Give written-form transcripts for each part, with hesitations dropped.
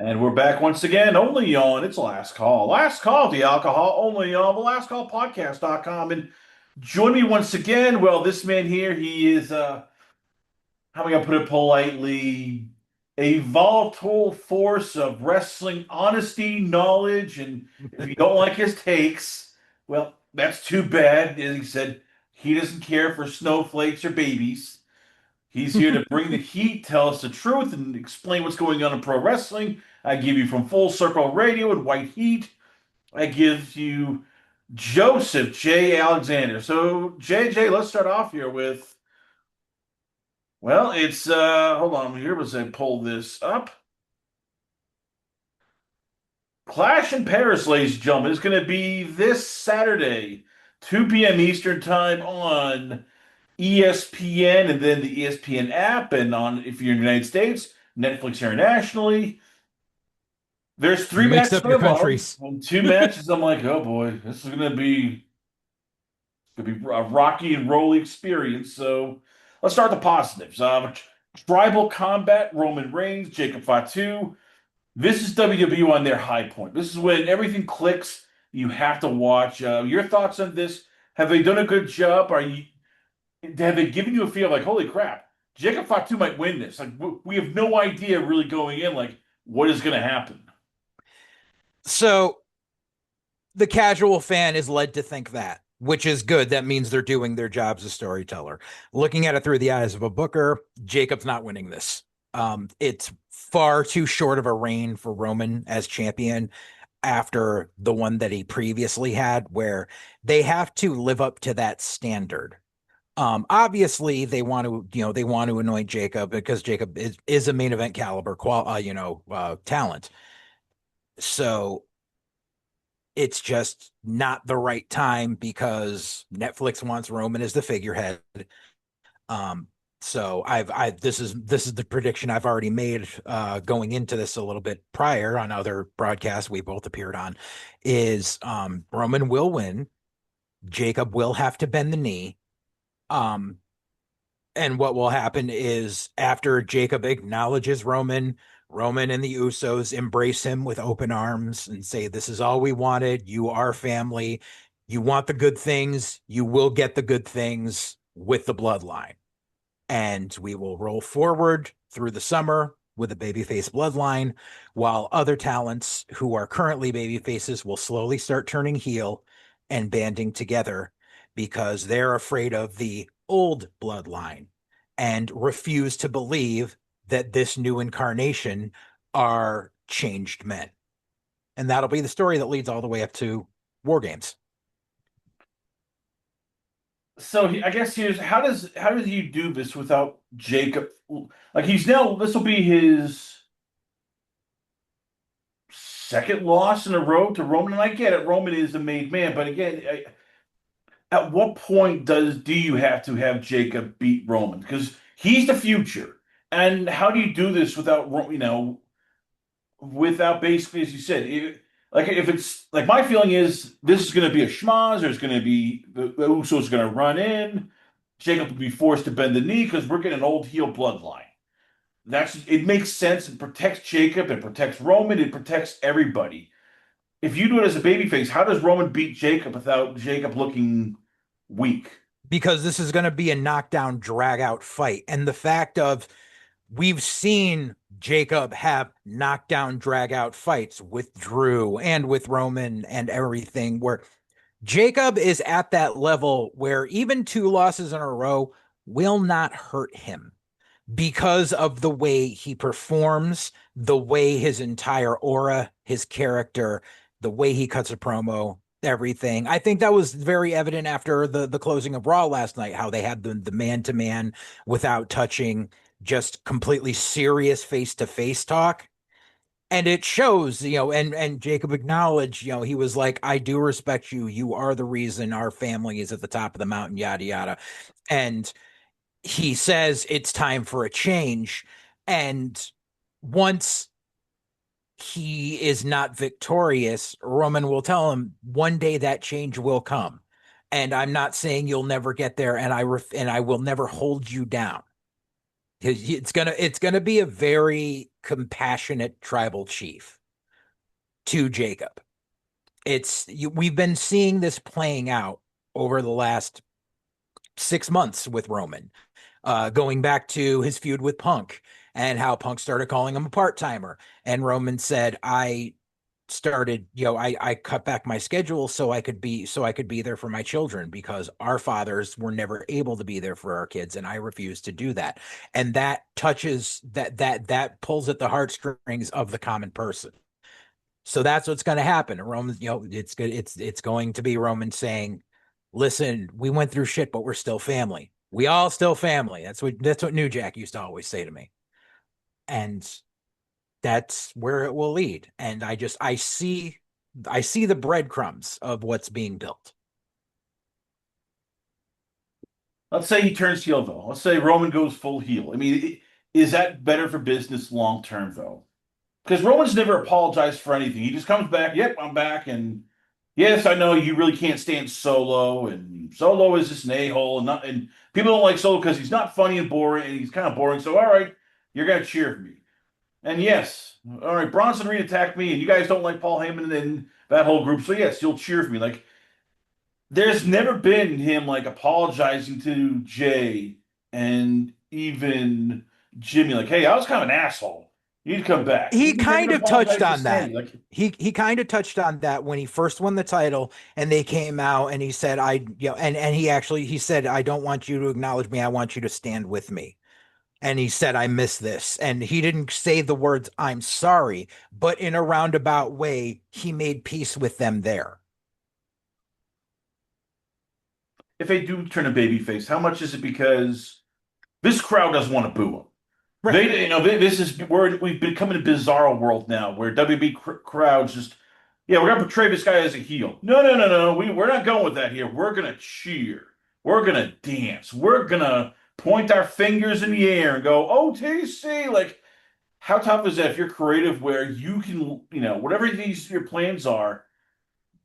And we're back once again, only on It's Last Call. Last Call, the alcohol, only on the Last Call Podcast.com. And join me once again. Well, this man here, he is, how am I going to put it politely, a volatile force of wrestling honesty, knowledge. And if you don't like his takes, well, that's too bad. As he said, he doesn't care for snowflakes or babies. He's here to bring the heat, tell us the truth, and explain what's going on in pro wrestling. I give you from Full Circle Radio and White Heat. I give you Joseph J. Alexander. So, JJ, let's start off here with, well, it's, hold on, here was I pull this up. Clash in Paris, ladies and gentlemen, is going to be this Saturday, 2 p.m. Eastern Time on ESPN and then the ESPN app, and on, if you're in the United States, Netflix internationally. There's three Mix matches up on your the bottom countries. and two matches. I'm like, oh boy, this is gonna be a rocky and rolly experience. So let's start the positives. Tribal Combat, Roman Reigns, Jacob Fatu. This is WWE on their high point. This is when everything clicks. You have to watch. Your thoughts on this? Have they done a good job? Have they given you a feel like, holy crap, Jacob Fatu might win this? Like we have no idea really going in, like what is going to happen. So the casual fan is led to think that, which is good. That means they're doing their job as a storyteller. Looking at it through the eyes of a booker, Jacob's not winning this. It's far too short of a reign for Roman as champion after the one that he previously had, where they have to live up to that standard. Obviously they want to, they want to anoint Jacob because Jacob is a main event caliber talent. So it's just not the right time because Netflix wants Roman as the figurehead. Um, so this is the prediction I've already made going into this a little bit prior on other broadcasts we both appeared on is Roman will win. Jacob will have to bend the knee. Um, and what will happen is after Jacob acknowledges Roman, Roman and the Usos embrace him with open arms and say, "This is all we wanted. You are family. You want the good things. You will get the good things with the bloodline." And we will roll forward through the summer with a babyface bloodline, while other talents who are currently babyfaces will slowly start turning heel and banding together because they're afraid of the old bloodline and refuse to believe that this new incarnation are changed men. And that'll be the story that leads all the way up to War Games. So I guess here's how does you do this without Jacob? Like he's now this will be his second loss in a row to Roman, and I get it. Roman is the made man, but again, at what point do you have to have Jacob beat Roman? Because he's the future, and how do you do this without without basically, as you said, like if it's like my feeling is this is going to be a schmaz. There's going to be the Usos going to run in. Jacob will be forced to bend the knee because we're getting an old heel bloodline. It makes sense. It protects Jacob. It protects Roman. It protects everybody. If you do it as a babyface, how does Roman beat Jacob without Jacob looking weak? Because this is going to be a knockdown, drag out fight. And the fact of we've seen Jacob have knockdown, drag out fights with Drew and with Roman and everything, where Jacob is at that level where even two losses in a row will not hurt him because of the way he performs, the way his entire aura, his character, the way he cuts a promo, everything. I think that was very evident after the closing of Raw last night, how they had the man to man without touching, just completely serious face to face talk. And it shows, and Jacob acknowledged, he was like, "I do respect you. You are the reason our family is at the top of the mountain, yada yada." And he says it's time for a change. And once he is not victorious, Roman will tell him one day that change will come. And I'm not saying you'll never get there, and I will never hold you down. It's gonna be a very compassionate tribal chief to Jacob. We've been seeing this playing out over the last 6 months with Roman, going back to his feud with Punk and how Punk started calling him a part-timer. And Roman said, I cut back my schedule so I could be there for my children because our fathers were never able to be there for our kids, and I refuse to do that. And that touches that pulls at the heartstrings of the common person. So that's what's going to happen. Roman, it's good. It's going to be Roman saying, "Listen, we went through shit, but we're still family. We all still family." That's what New Jack used to always say to me, and that's where it will lead. And I see the breadcrumbs of what's being built. Let's say he turns heel though. Let's say Roman goes full heel. I mean, is that better for business long term though? Because Roman's never apologized for anything. He just comes back, yep, I'm back. And yes, I know you really can't stand Solo, and Solo is just an a-hole, and people don't like Solo because he's not funny and boring, and he's kind of boring. So, all right, you're gonna cheer for me. And yes, all right, Bronson Reed attacked me, and you guys don't like Paul Heyman and that whole group. So yes, you'll cheer for me. Like, there's never been him like apologizing to Jay and even Jimmy, like, hey, I was kind of an asshole. You need to come back. He He never kind even of touched apologized to on that. Sammy. Like, He kind of touched on that when he first won the title and they came out and he said, and he said, I don't want you to acknowledge me. I want you to stand with me. And he said, I miss this. And he didn't say the words, I'm sorry, but in a roundabout way, he made peace with them there. if they do turn a babyface, how much is it because this crowd doesn't want to boo him? Right. This is we've become in a bizarre world now where WB crowds just, yeah, we're gonna portray this guy as a heel. No, no, no, no, we're not going with that here. We're gonna cheer. We're gonna dance. We're gonna point our fingers in the air and go OTC. Like, how tough is that if you're creative where you can, whatever your plans are,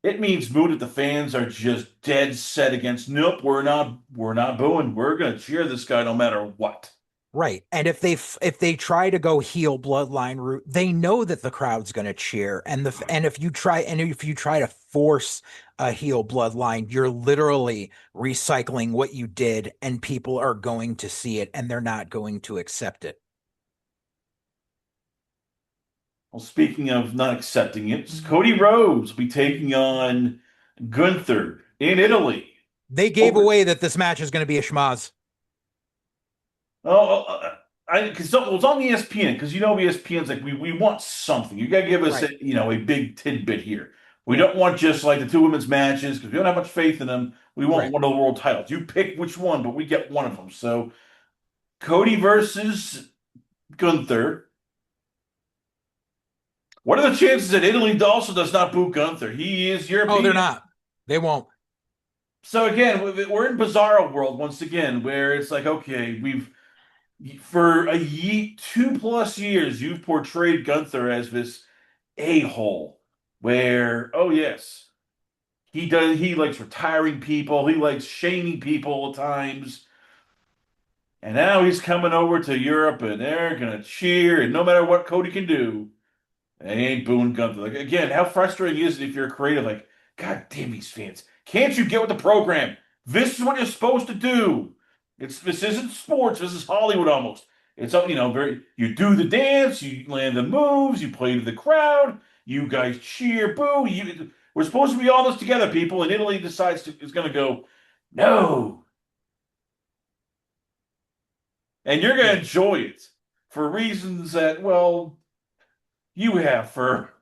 it means mood that the fans are just dead set against. Nope, we're not booing. We're gonna cheer this guy no matter what. Right. And if they try to go heel bloodline route, they know that the crowd's going to cheer. And if you try to force a heel bloodline, you're literally recycling what you did and people are going to see it and they're not going to accept it. Well, speaking of not accepting it, Cody Rhodes will be taking on Gunther in Italy. They gave Over. away that this match is going to be a schmaz. Because it was on ESPN. Because ESPN's like we want something. You got to give us Right. a big tidbit here. We don't want just like the two women's matches because we don't have much faith in them. We want Right. one of the world titles. You pick which one, but we get one of them. So Cody versus Gunther. What are the chances that Italy also does not boo Gunther? He is Oh, they're European. not. They won't. So again, we're in Bizarro world once again, where it's like, okay, we've for 2+ years, you've portrayed Gunther as this a-hole, where, oh yes, he likes retiring people, he likes shaming people at times, and now he's coming over to Europe, and they're gonna cheer, and no matter what Cody can do, they ain't booing Gunther. Like, again, how frustrating is it if you're creative? Like, God damn these fans. Can't you get with the program? This is what you're supposed to do. This isn't sports. This is Hollywood almost. It's very. You do the dance, you land the moves, you play to the crowd, you guys cheer, boo. We're supposed to be all this together, people. And Italy is going to go, no, and you're going to Yeah. enjoy it for reasons that, well, you have for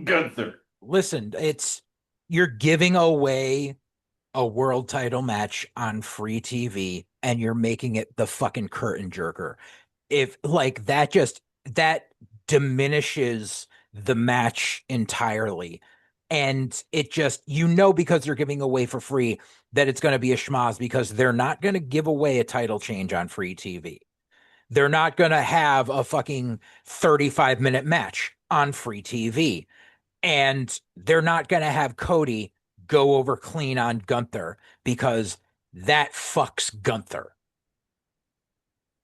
Gunther. Listen, you're giving away a world title match on free TV and you're making it the fucking curtain jerker. If like that diminishes the match entirely. And it just, because they're giving away for free that it's going to be a schmaz because they're not going to give away a title change on free TV. They're not going to have a fucking 35-minute match on free TV. And they're not going to have Cody go over clean on Gunther because that fucks Gunther.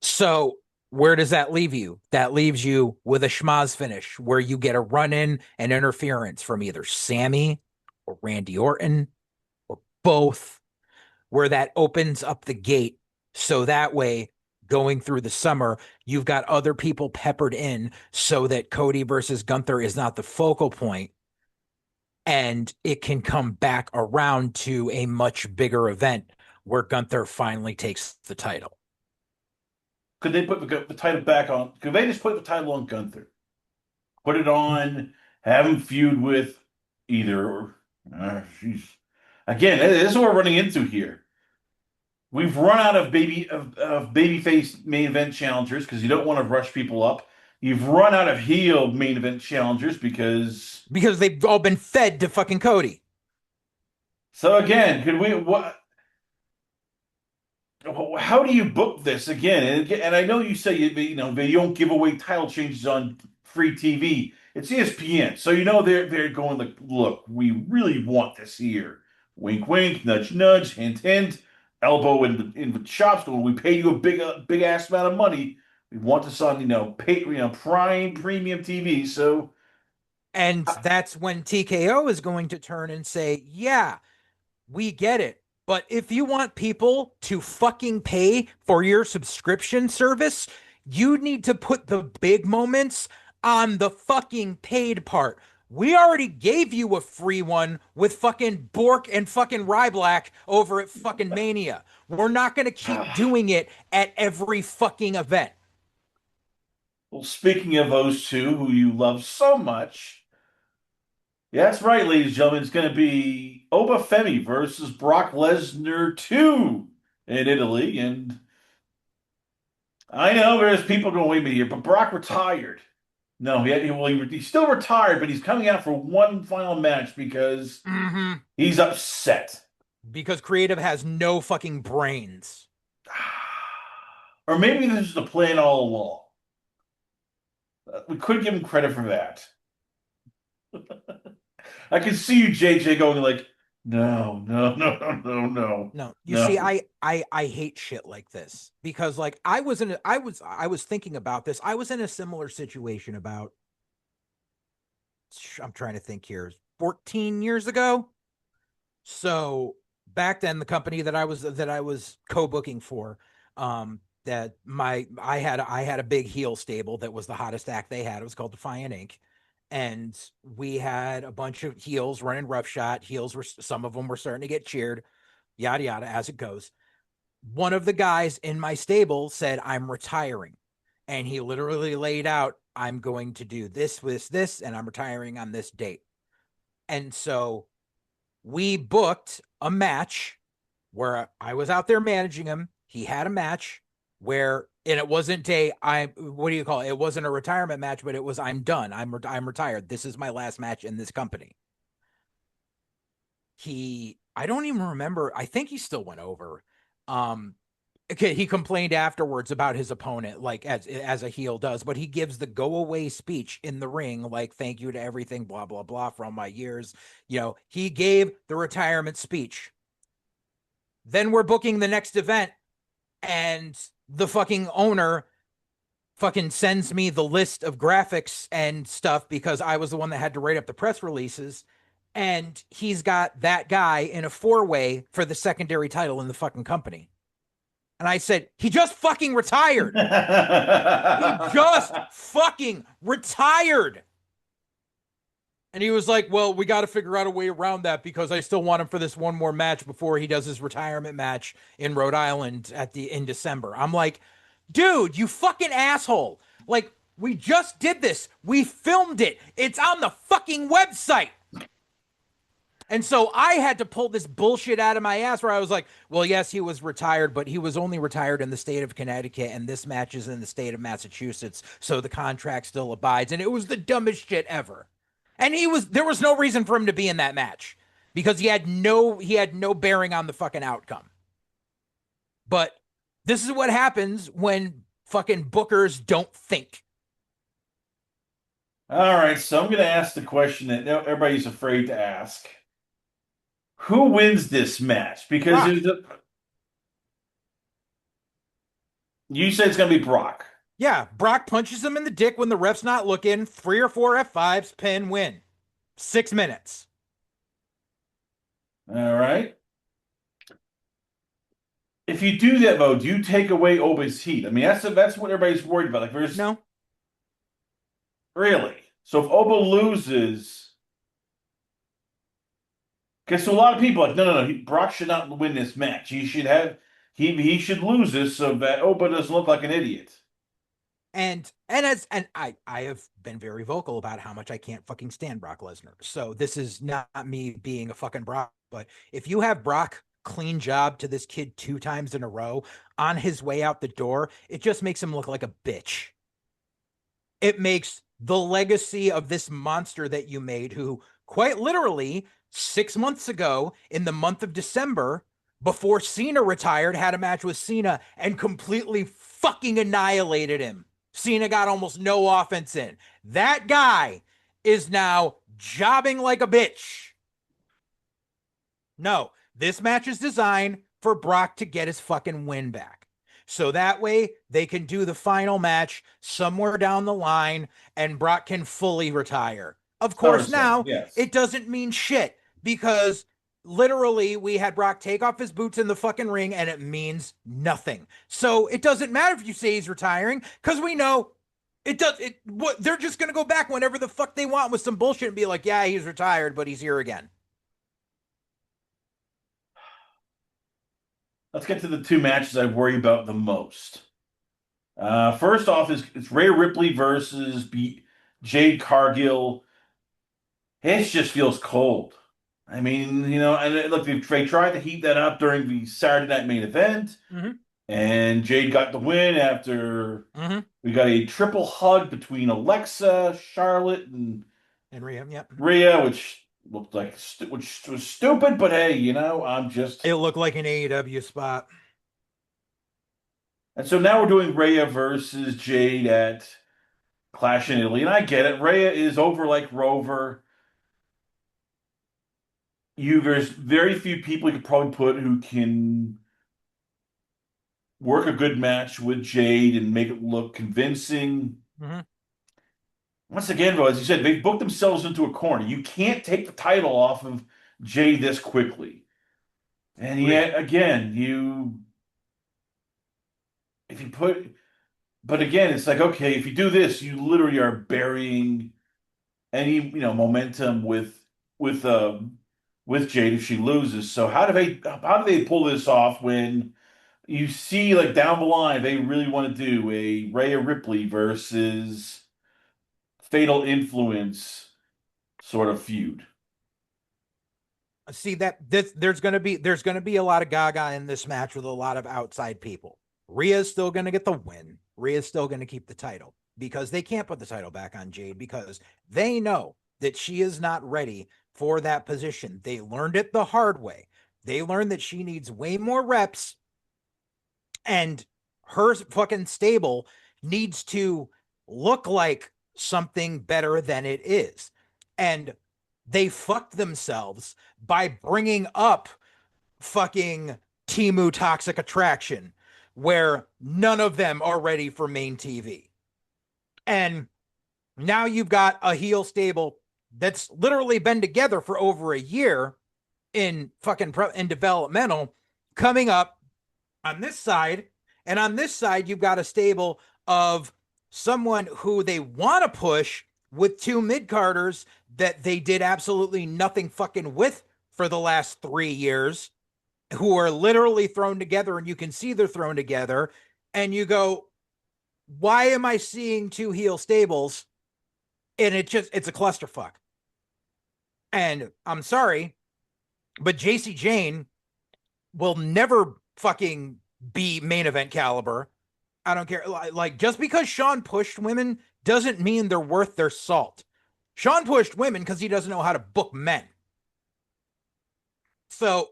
So where does that leave you? That leaves you with a schmaz finish where you get a run in and interference from either Sammy or Randy Orton or both, where that opens up the gate. So that way, going through the summer, you've got other people peppered in so that Cody versus Gunther is not the focal point, and it can come back around to a much bigger event where Gunther finally takes the title. Could they put the title back on? Could they just put the title on Gunther? Put it on, have him feud with either. Jeez. Again, this is what we're running into here. We've run out of babyface main event challengers because you don't want to rush people up. You've run out of heel main event challengers because. Because they've all been fed to fucking Cody. So again, could we what? How do you book this again? And I know you say they don't give away title changes on free TV. It's ESPN, so they're going like, look, we really want this here. Wink, wink, nudge, nudge, hint, hint, elbow in the chops. When we pay you a big ass amount of money, we want this on prime premium TV. So And that's when TKO is going to turn and say, yeah, we get it. But if you want people to fucking pay for your subscription service, you need to put the big moments on the fucking paid part. We already gave you a free one with fucking Bork and fucking Ryback over at fucking Mania. We're not going to keep doing it at every fucking event. well, speaking of those two who you love so much. Yeah, that's right, ladies and gentlemen. It's going to be Obafemi versus Brock Lesnar 2 in Italy. And I know there's people going, wait a minute here, but Brock retired. No, he's still retired, but he's coming out for one final match because Mm-hmm. he's upset. Because creative has no fucking brains. Or maybe this is the plan all along. We could give him credit for that. I can see you, JJ, going like, no, no, no, no, no, no, No, you see, no. I hate shit like this because like I was thinking about this. I was in a similar situation about I'm trying to think here, 14 years ago. So back then the company that I was co-booking for, that my I had a big heel stable that was the hottest act they had. It was called Defiant Inc. And we had a bunch of heels running roughshod. Heels were some of them were starting to get cheered, yada yada, as it goes. One of the guys in my stable said, I'm retiring. And he literally laid out, I'm going to do this, and I'm retiring on this date. And so we booked a match where I was out there managing him. He had a match where, and it wasn't what do you call it? It wasn't a retirement match, but it was, I'm done. I'm retired. This is my last match in this company. I don't even remember. I think he still went over. Um, okay, he complained afterwards about his opponent, like as a heel does, but he gives the go away speech in the ring, like thank you to everything, blah blah blah, for all my years. He gave the retirement speech. Then we're booking the next event, and the fucking owner fucking sends me the list of graphics and stuff because I was the one that had to write up the press releases. And he's got that guy in a four-way for the secondary title in the fucking company. And I said, he just fucking retired. He just fucking retired. And he was like, well, we got to figure out a way around that because I still want him for this one more match before he does his retirement match in Rhode Island in December. I'm like, dude, you fucking asshole. Like, we just did this. We filmed it. It's on the fucking website. And so I had to pull this bullshit out of my ass where I was like, well, yes, he was retired, but he was only retired in the state of Connecticut, and this match is in the state of Massachusetts, so the contract still abides. And it was the dumbest shit ever. And there was no reason for him to be in that match because he had no bearing on the fucking outcome. But this is what happens when fucking bookers don't think. All right, so I'm going to ask the question that everybody's afraid to ask. Who wins this match? Because Brock. there's a You said it's gonna be Brock. Yeah, Brock punches him in the dick when the ref's not looking. 3 or 4 F5s, pin, win. 6 minutes. All right. If you do that, though, do you take away Oba's heat? I mean, that's what everybody's worried about. Like, there's No. really. So if Oba loses, because so a lot of people are like, no, Brock should not win this match. He should lose this so that Oba doesn't look like an idiot. And I have been very vocal about how much I can't fucking stand Brock Lesnar. So this is not me being a fucking Brock, but if you have Brock clean job to this kid 2 times in a row on his way out the door, it just makes him look like a bitch. It makes the legacy of this monster that you made, who quite literally 6 months ago in the month of December, before Cena retired, had a match with Cena and completely fucking annihilated him. Cena got almost no offense in. That guy is now jobbing like a bitch. No, this match is designed for Brock to get his fucking win back. So that way they can do the final match somewhere down the line and Brock can fully retire. Of course, SummerSlam, now yes. it doesn't mean shit because literally we had Brock take off his boots in the fucking ring and it means nothing. So it doesn't matter if you say he's retiring because we know they're just going to go back whenever the fuck they want with some bullshit and be like, yeah, he's retired, but he's here again. Let's get to the two matches I worry about the most. First off is it's Rhea Ripley versus Jade Cargill. It just feels cold. I mean, and look, they tried to heat that up during the Saturday Night Main Event, Mm-hmm. and Jade got the win after Mm-hmm. we got a triple hug between Alexa, Charlotte, and And Rhea, yep. Rhea, which looked like which was stupid, but hey, I'm just. It looked like an AEW spot. And so now we're doing Rhea versus Jade at Clash in Italy, and I get it. Rhea is over like Rover. There's very few people you could probably put who can work a good match with Jade and make it look convincing. Mm-hmm. Once again, though, as you said, they've booked themselves into a corner. You can't take the title off of Jade this quickly. And Agreed. yet again, if you put, but again, it's like, okay, if you do this, you literally are burying any, momentum with with Jade if she loses. So how do they pull this off when you see like down the line they really want to do a Rhea Ripley versus Fatal Influence sort of feud? See that there's gonna be a lot of Gaga in this match with a lot of outside people. Rhea's still gonna get the win. Rhea's still gonna keep the title because they can't put the title back on Jade because they know that she is not ready for that position. They learned it the hard way. They learned that she needs way more reps and her fucking stable needs to look like something better than it is. And they fucked themselves by bringing up fucking Timu Toxic Attraction, where none of them are ready for main TV. And now you've got a heel stable that's literally been together for over a year in in developmental coming up on this side. And on this side, you've got a stable of someone who they want to push with two mid-carders that they did absolutely nothing fucking with for the last 3 years, who are literally thrown together, and you can see they're thrown together. And you go, why am I seeing two heel stables? And it's a clusterfuck. And I'm sorry, but JC Jane will never fucking be main event caliber. I don't care. Like, just because Sean pushed women doesn't mean they're worth their salt. Sean pushed women because he doesn't know how to book men. So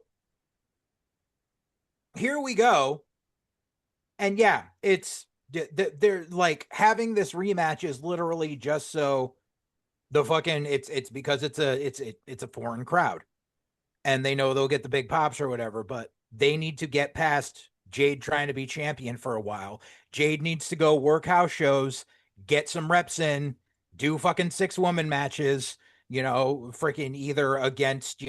here we go. And yeah, they're like having this rematch is literally just so the fucking it's because it's a foreign crowd and they know they'll get the big pops or whatever, but they need to get past Jade trying to be champion for a while. Jade needs to go work house shows, get some reps in, do fucking 6-woman matches, freaking either against,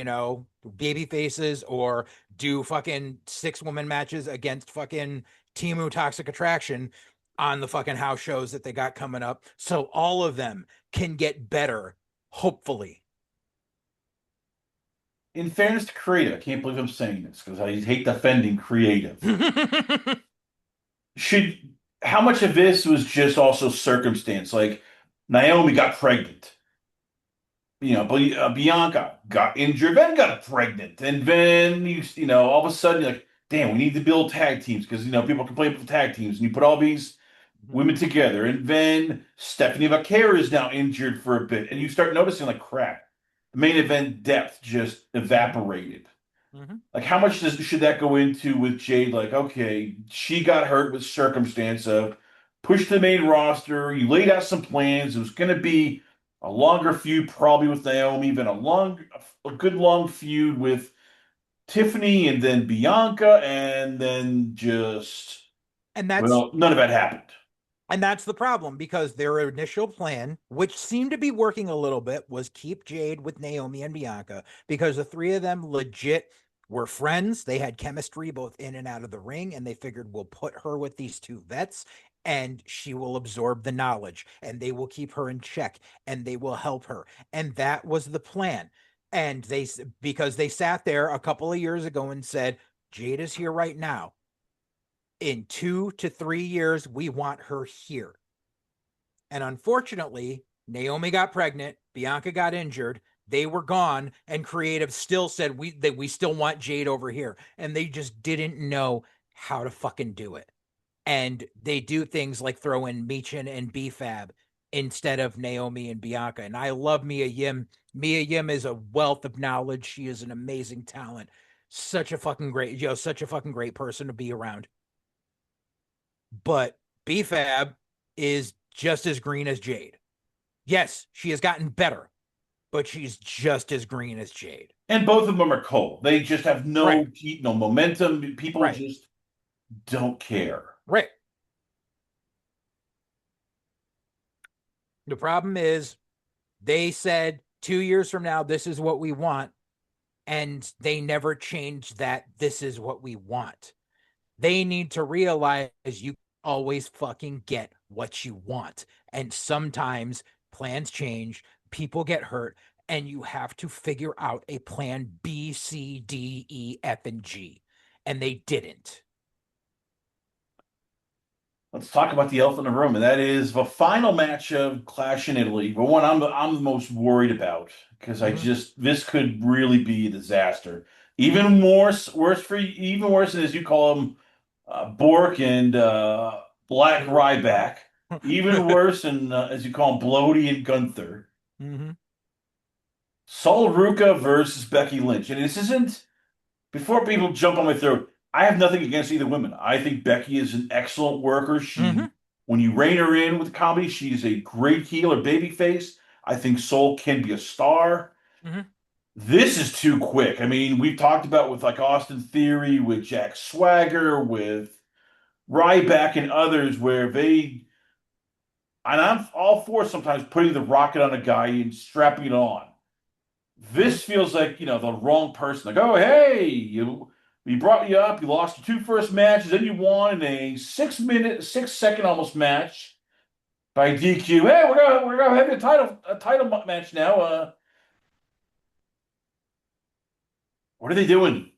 baby faces or do fucking 6-woman matches against fucking Timu Toxic Attraction on the fucking house shows that they got coming up. So all of them can get better, hopefully. In fairness to creative, I can't believe I'm saying this because I hate defending creative. Should How much of this was just also circumstance? Like Naomi got pregnant. Bianca got injured, then got pregnant, and then all of a sudden you're like, damn, we need to build tag teams because people complain about the tag teams, and you put all these women together, and then Stephanie Vaquera is now injured for a bit, and you start noticing like, crap, the main event depth just evaporated. Mm-hmm. Like, how much should that go into with Jade? Like, okay, she got hurt with circumstance of push the main roster. You laid out some plans. It was going to be a longer feud, probably with Naomi, then a good long feud with Tiffany, and then Bianca, and then just And that's well, none of that happened. And that's the problem because their initial plan, which seemed to be working a little bit, was keep Jade with Naomi and Bianca because the three of them legit were friends. They had chemistry both in and out of the ring, and they figured we'll put her with these two vets and she will absorb the knowledge and they will keep her in check and they will help her. And that was the plan. And because they sat there a couple of years ago and said, Jade is here right now in 2 to 3 years, we want her here. And unfortunately, Naomi got pregnant, Bianca got injured, they were gone, and creative still said we still want Jade over here. And they just didn't know how to fucking do it. And they do things like throw in Michin and BFAB instead of Naomi and Bianca. And I love Mia Yim. Mia Yim is a wealth of knowledge. She is an amazing talent. Such a fucking great person to be around. But BFAB is just as green as Jade. Yes, she has gotten better, but she's just as green as Jade. And both of them are cold. They just have no Right. heat, no momentum. People Right. just don't care. Right. The problem is they said 2 years from now, this is what we want. And they never changed that. This is what we want. They need to realize you always fucking get what you want. And sometimes plans change, people get hurt, and you have to figure out a plan B, C, D, E, F, and G. And they didn't. Let's talk about the elephant in the room, and that is the final match of Clash in Italy. The one I'm the most worried about because Mm-hmm. this could really be a disaster. Even even worse than as you call them, Bork and Black Ryback. Even worse than as you call them, Bloody and Gunther. Mm-hmm. Sol Ruca versus Becky Lynch, and this isn't. Before people jump on my throat, I have nothing against either woman. I think Becky is an excellent worker. Mm-hmm. When you rein her in with comedy, she's a great heel or babyface. I think Soul can be a star. Mm-hmm. This is too quick. I mean, we've talked about with like Austin Theory, with Jack Swagger, with Ryback and others, where and I'm all for sometimes putting the rocket on a guy and strapping it on. Mm-hmm. This feels like, the wrong person. Like, oh, hey, we brought you up. You lost your two first matches, then you won in a 6 minute, 6 second almost match by DQ. Hey, we're gonna have a title match now. What are they doing?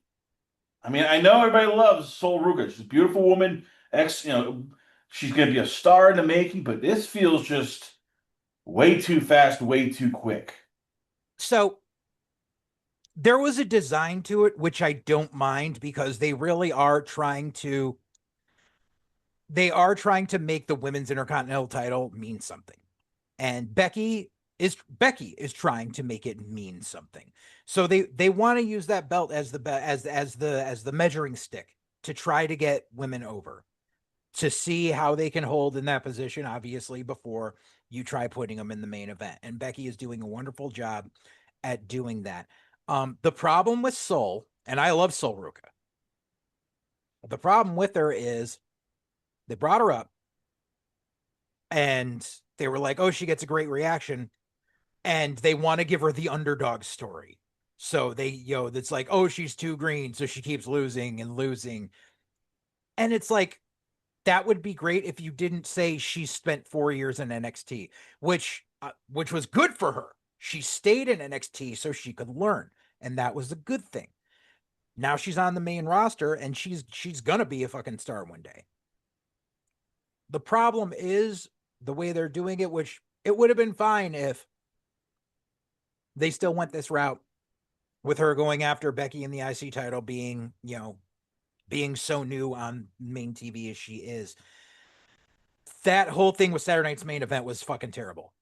I mean, I know everybody loves Sol Ruga. She's a beautiful woman. She's gonna be a star in the making. But this feels just way too fast, way too quick. So there was a design to it, which I don't mind because they really are trying to make the women's intercontinental title mean something. And Becky is trying to make it mean something. So they want to use that belt as the measuring stick to try to get women over, to see how they can hold in that position, obviously, before you try putting them in the main event. And Becky is doing a wonderful job at doing that. The problem with Soul, and I love Soul Ruka, The problem with her is they brought her up and they were like, oh, she gets a great reaction. And they want to give her the underdog story. So they, it's like, oh, she's too green. So she keeps losing and losing. And it's like, that would be great if you didn't say she spent 4 years in NXT, which was good for her. She stayed in NXT so she could learn, and that was a good thing. Now she's on the main roster, and she's gonna be a fucking star one day. The problem is the way they're doing it, which it would have been fine if they still went this route with her going after Becky in the IC title, being so new on main TV as she is. That whole thing with Saturday Night's Main Event was fucking terrible.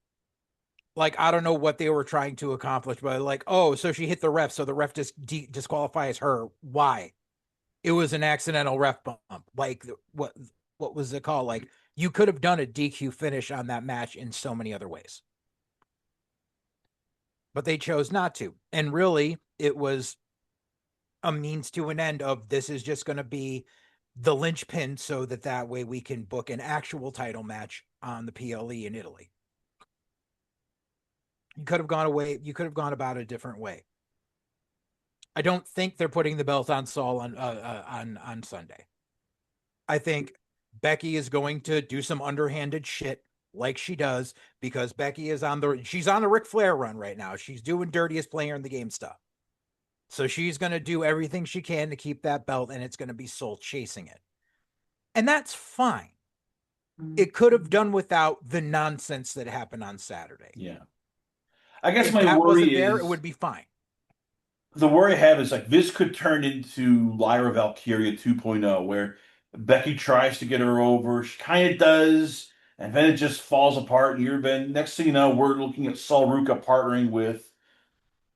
Like, I don't know what they were trying to accomplish, but like, oh, so she hit the ref, so the ref just disqualifies her. Why? It was an accidental ref bump. Like, what was it called? Like, you could have done a DQ finish on that match in so many other ways, but they chose not to. And really, it was a means to an end of this is just going to be the linchpin so that way we can book an actual title match on the PLE in Italy. You could have gone away. You could have gone about it a different way. I don't think they're putting the belt on Saul on Sunday. I think Becky is going to do some underhanded shit like she does because Becky is she's on the Ric Flair run right now. She's doing dirtiest player in the game stuff. So she's going to do everything she can to keep that belt, and it's going to be Soul chasing it. And that's fine. It could have done without the nonsense that happened on Saturday. Yeah. I guess if my that worry wasn't there, is it would be fine. the worry I have is like this could turn into Lyra Valkyria 2.0, where Becky tries to get her over, she kind of does, and then it just falls apart. And you're then next thing you know, we're looking at Sol Ruka partnering with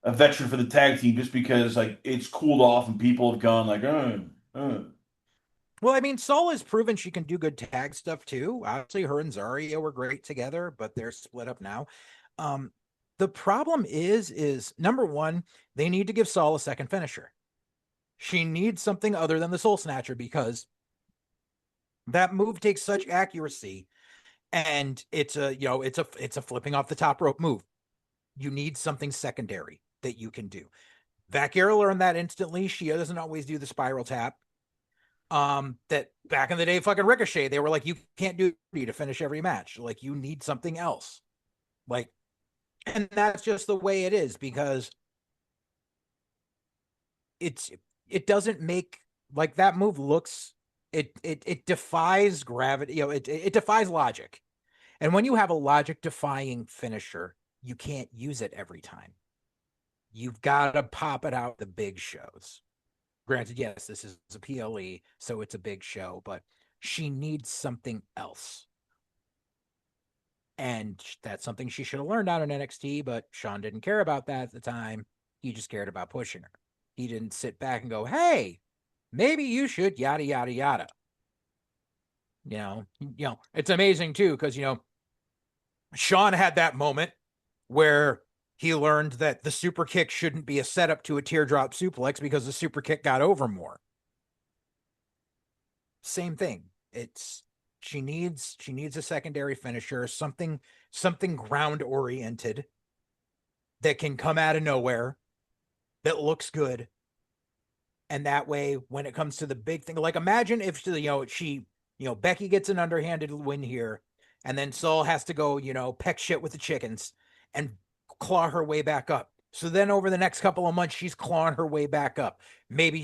a veteran for the tag team just because like it's cooled off and people have gone like, Well, I mean, Sol has proven she can do good tag stuff too. Obviously, her and Zarya were great together, but they're split up now. Um, the problem is number one, they need to give Sol a second finisher. She needs something other than the Soul Snatcher because that move takes such accuracy, and it's a flipping off the top rope move. You need something secondary that you can do. Valkyria learned that instantly. She doesn't always do the spiral tap. That back in the day, fucking Ricochet, they were like, you can't do it to finish every match. Like, you need something else. Like, and that's just the way it is because it doesn't make like that move looks it defies gravity, it defies logic. And when you have a logic defying finisher, you can't use it every time. You've got to pop it out the big shows. Granted, yes, this is a PLE, so it's a big show, but she needs something else. And that's something she should have learned out in NXT, but Sean didn't care about that at the time. He just cared about pushing her. He didn't sit back and go, hey, maybe you should, yada, yada, yada. It's amazing too, because, Sean had that moment where he learned that the super kick shouldn't be a setup to a teardrop suplex because the super kick got over more. Same thing. She needs a secondary finisher, something ground oriented that can come out of nowhere, that looks good. And that way, when it comes to the big thing, like imagine if Becky gets an underhanded win here, and then Sol has to go, peck shit with the chickens and claw her way back up. So then over the next couple of months, she's clawing her way back up. Maybe,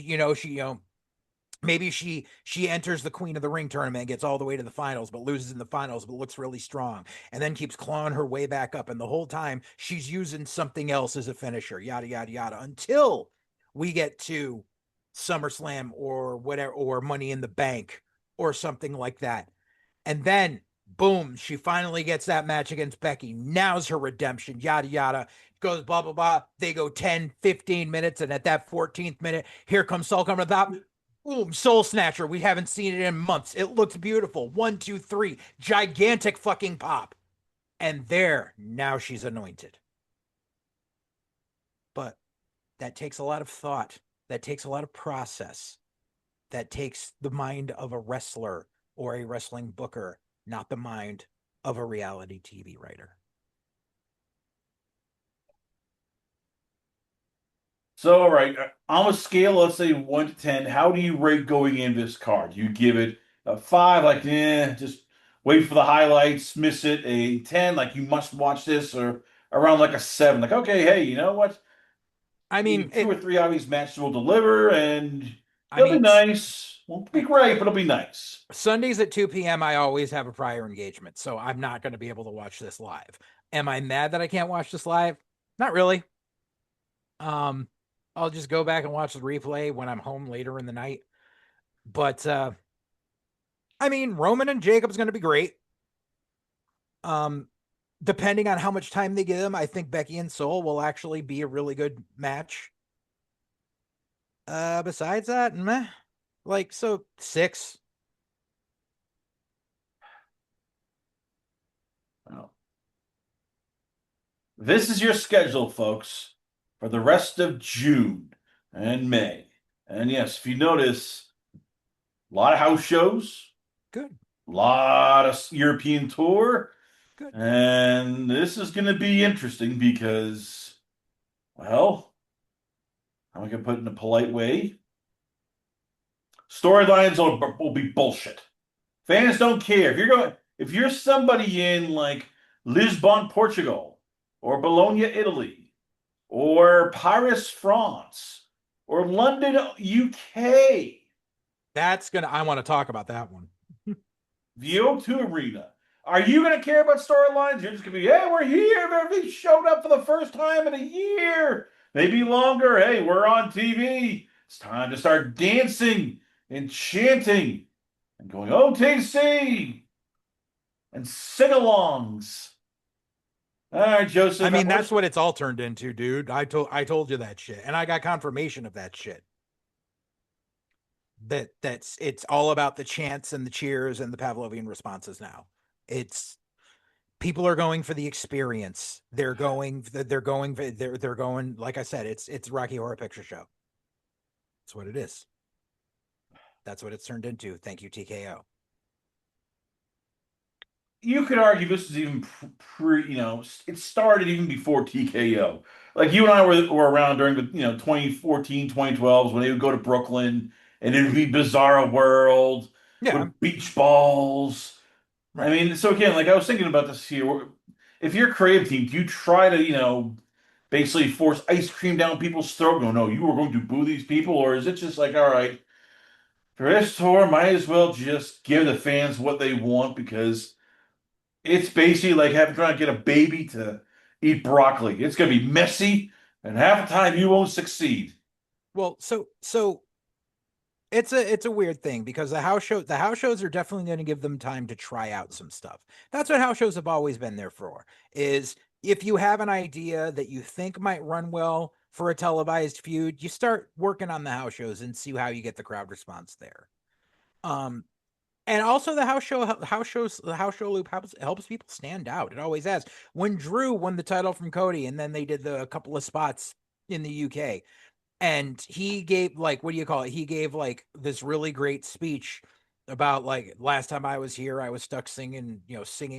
maybe she enters the Queen of the Ring tournament and gets all the way to the finals, but loses in the finals, but looks really strong, and then keeps clawing her way back up. And the whole time she's using something else as a finisher, yada, yada, yada, until we get to SummerSlam or whatever, or Money in the Bank or something like that. And then boom, she finally gets that match against Becky. Now's her redemption, yada, yada. Goes blah, blah, blah. They go 10, 15 minutes. And at that 14th minute, here comes Sol coming to the top. Boom, Soul Snatcher. We haven't seen it in months. It looks beautiful. 1, 2, 3. Gigantic fucking pop. And there, now she's anointed. But that takes a lot of thought. That takes a lot of process. that takes the mind of a wrestler or a wrestling booker, not the mind of a reality TV writer. So, all right, on a scale, let's say 1 to 10, how do you rate going in this card? You give it a 5, like, just wait for the highlights, miss it. A 10, like, you must watch this, or around like a 7, like, okay, hey, you know what? I mean, Two or three obvious matches will deliver, and I it'll be mean, nice. Won't be great, but it'll be nice. Sundays at 2 p.m., I always have a prior engagement, so I'm not going to be able to watch this live. Am I mad that I can't watch this live? Not really. Um, I'll just go back and watch the replay when I'm home later in the night. But I mean, Roman and Jacob's going to be great. Um, depending on how much time they give them, I think Becky and Soul will actually be a really good match. Besides that, meh. Like, so 6. Well, this is your schedule, folks, for the rest of June and May. And yes, if you notice, a lot of house shows, Good, a lot of European tour, good. and this is going to be interesting because, well, how am I going to put it in a polite way? Storylines will be bullshit. Fans don't care. If you're somebody in like Lisbon, Portugal, or Bologna, Italy, or Paris, France, or London, UK, I want to talk about that one. the O2 Arena. Are you going to care about storylines? You're just going to be, yeah, we're here. Everybody showed up for the first time in a year, maybe longer. Hey, we're on TV. It's time to start dancing and chanting and going OTC and sing-alongs. All right, I Joseph. mean, that's what it's all turned into, dude. I told you that shit, and I got confirmation of that shit. That's it's all about the chants and the cheers and the Pavlovian responses now. It's people are going for the experience. They're going like I said, it's Rocky Horror Picture Show. That's what it is. That's what it's turned into. Thank you, TKO. You could argue this is even it started even before TKO. Like you and I were around during the 2014, 2012s when they would go to Brooklyn and it would be Bizarro World Yeah, with beach balls. I right. mean, so again, like I was thinking about this here. If you're a creative team, do you try to, basically force ice cream down people's throat? No, you are going to boo these people, or is it just like, all right, for this tour, might as well just give the fans what they want because it's basically like having trying to get a baby to eat broccoli. It's going to be messy, and half the time you won't succeed. Well, so it's a weird thing because the house shows are definitely going to give them time to try out some stuff. That's what house shows have always been there for. Is if you have an idea that you think might run well for a televised feud, you start working on the house shows and see how you get the crowd response there. Um, and also the house show loop helps people stand out. It always has. When Drew won the title from Cody, and then they did the a couple of spots in the UK, and he gave like what do you call it? He gave like this really great speech about like last time I was here, I was stuck singing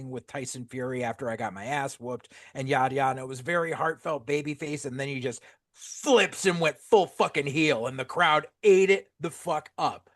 with Tyson Fury after I got my ass whooped and yada yada. And it was very heartfelt babyface, and then he just flips and went full fucking heel, and the crowd ate it the fuck up.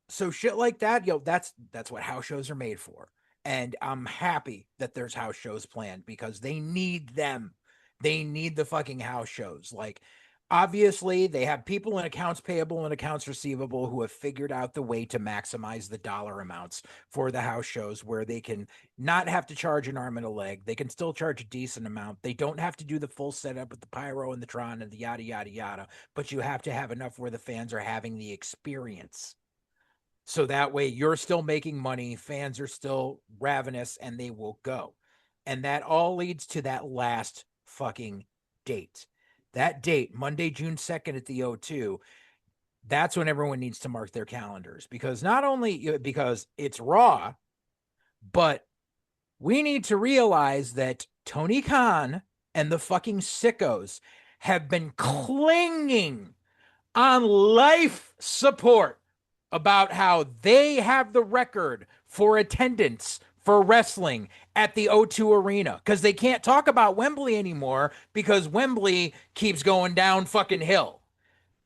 So shit like that, that's what house shows are made for. And I'm happy that there's house shows planned because they need them. They need the fucking house shows. Like, obviously, they have people in accounts payable and accounts receivable who have figured out the way to maximize the dollar amounts for the house shows where they can not have to charge an arm and a leg. They can still charge a decent amount. They don't have to do the full setup with the pyro and the Tron and the yada, yada, yada. But you have to have enough where the fans are having the experience. So that way you're still making money, fans are still ravenous, and they will go. And that all leads to that last fucking date. That date, Monday, June 2nd at the O2, that's when everyone needs to mark their calendars because not only because it's Raw, but we need to realize that Tony Khan and the fucking sickos have been clinging on life support about how they have the record for attendance for wrestling at the O2 Arena because they can't talk about Wembley anymore because Wembley keeps going down fucking hill.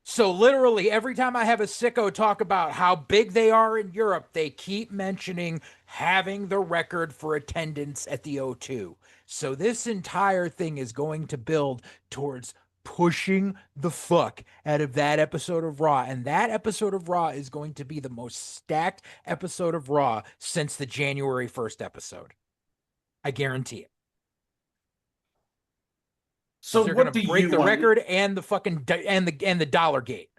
So literally every time I have a sicko talk about how big they are in Europe, they keep mentioning having the record for attendance at the O2. So this entire thing is going to build towards pushing the fuck out of that episode of Raw. And that episode of Raw is going to be the most stacked episode of Raw since the January 1st episode. I guarantee it. So Because they're going to what do break you the want? record and the fucking and the dollar gate.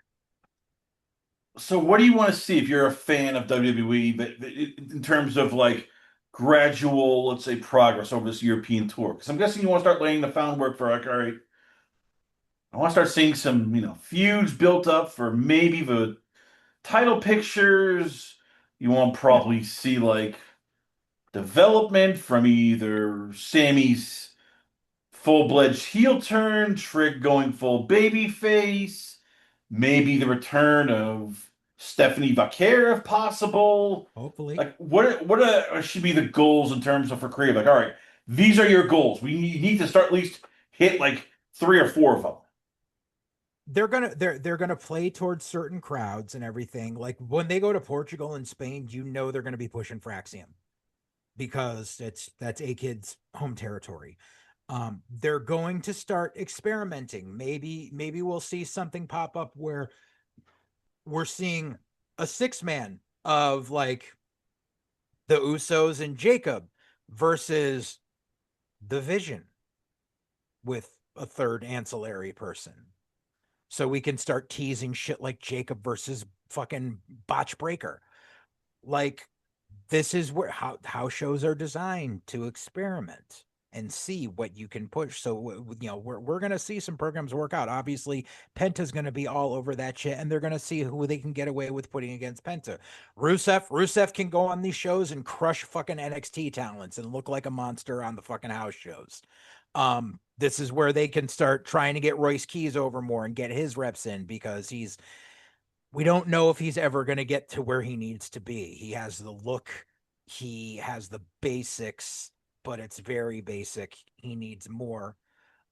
So what do you want to see if you're a fan of WWE, in terms of like gradual, let's say, progress over this European tour? Because I'm guessing you want to start laying the groundwork for like, all right, I want to start seeing some, feuds built up for maybe the title pictures. You want to Yeah. probably see like development from either Sammy's full-fledged heel turn, Trick going full baby face, maybe the return of Stephanie Vaquer if possible. Hopefully. Like, should be the goals in terms of for creative? Like, all right, these are your goals. We need to start at least hit like three or four of them. They're gonna play towards certain crowds and everything. Like when they go to Portugal and Spain, you know they're gonna be pushing for Axiom because that's A Kid's home territory. They're going to start experimenting. Maybe we'll see something pop up where we're seeing a six man of like the Usos and Jacob versus the Vision with a third ancillary person. So we can start teasing shit like Jacob versus fucking Botch Breaker. Like this is where how shows are designed to experiment and see what you can push. So we're gonna see some programs work out. Obviously, Penta's gonna be all over that shit, and they're gonna see who they can get away with putting against Penta. Rusev can go on these shows and crush fucking NXT talents and look like a monster on the fucking house shows. This is where they can start trying to get Royce Keys over more and get his reps in because we don't know if he's ever going to get to where he needs to be. He has the look, he has the basics, but it's very basic. He needs more.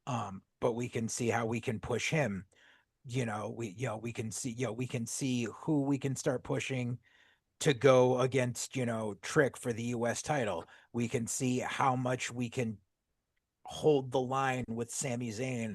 But we can see how we can push him. We can see who we can start pushing to go against, Trick for the US title. We can see how much we can hold the line with Sami Zayn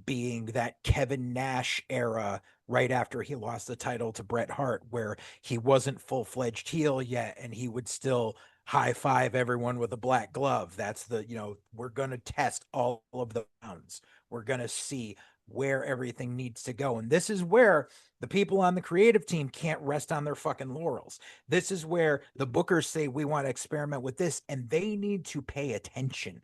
being that Kevin Nash era right after he lost the title to Bret Hart, where he wasn't full-fledged heel yet and he would still high five everyone with a black glove. That's we're going to test all of the rounds. We're going to see where everything needs to go. And this is where the people on the creative team can't rest on their fucking laurels. This is where the bookers say, we want to experiment with this, and they need to pay attention.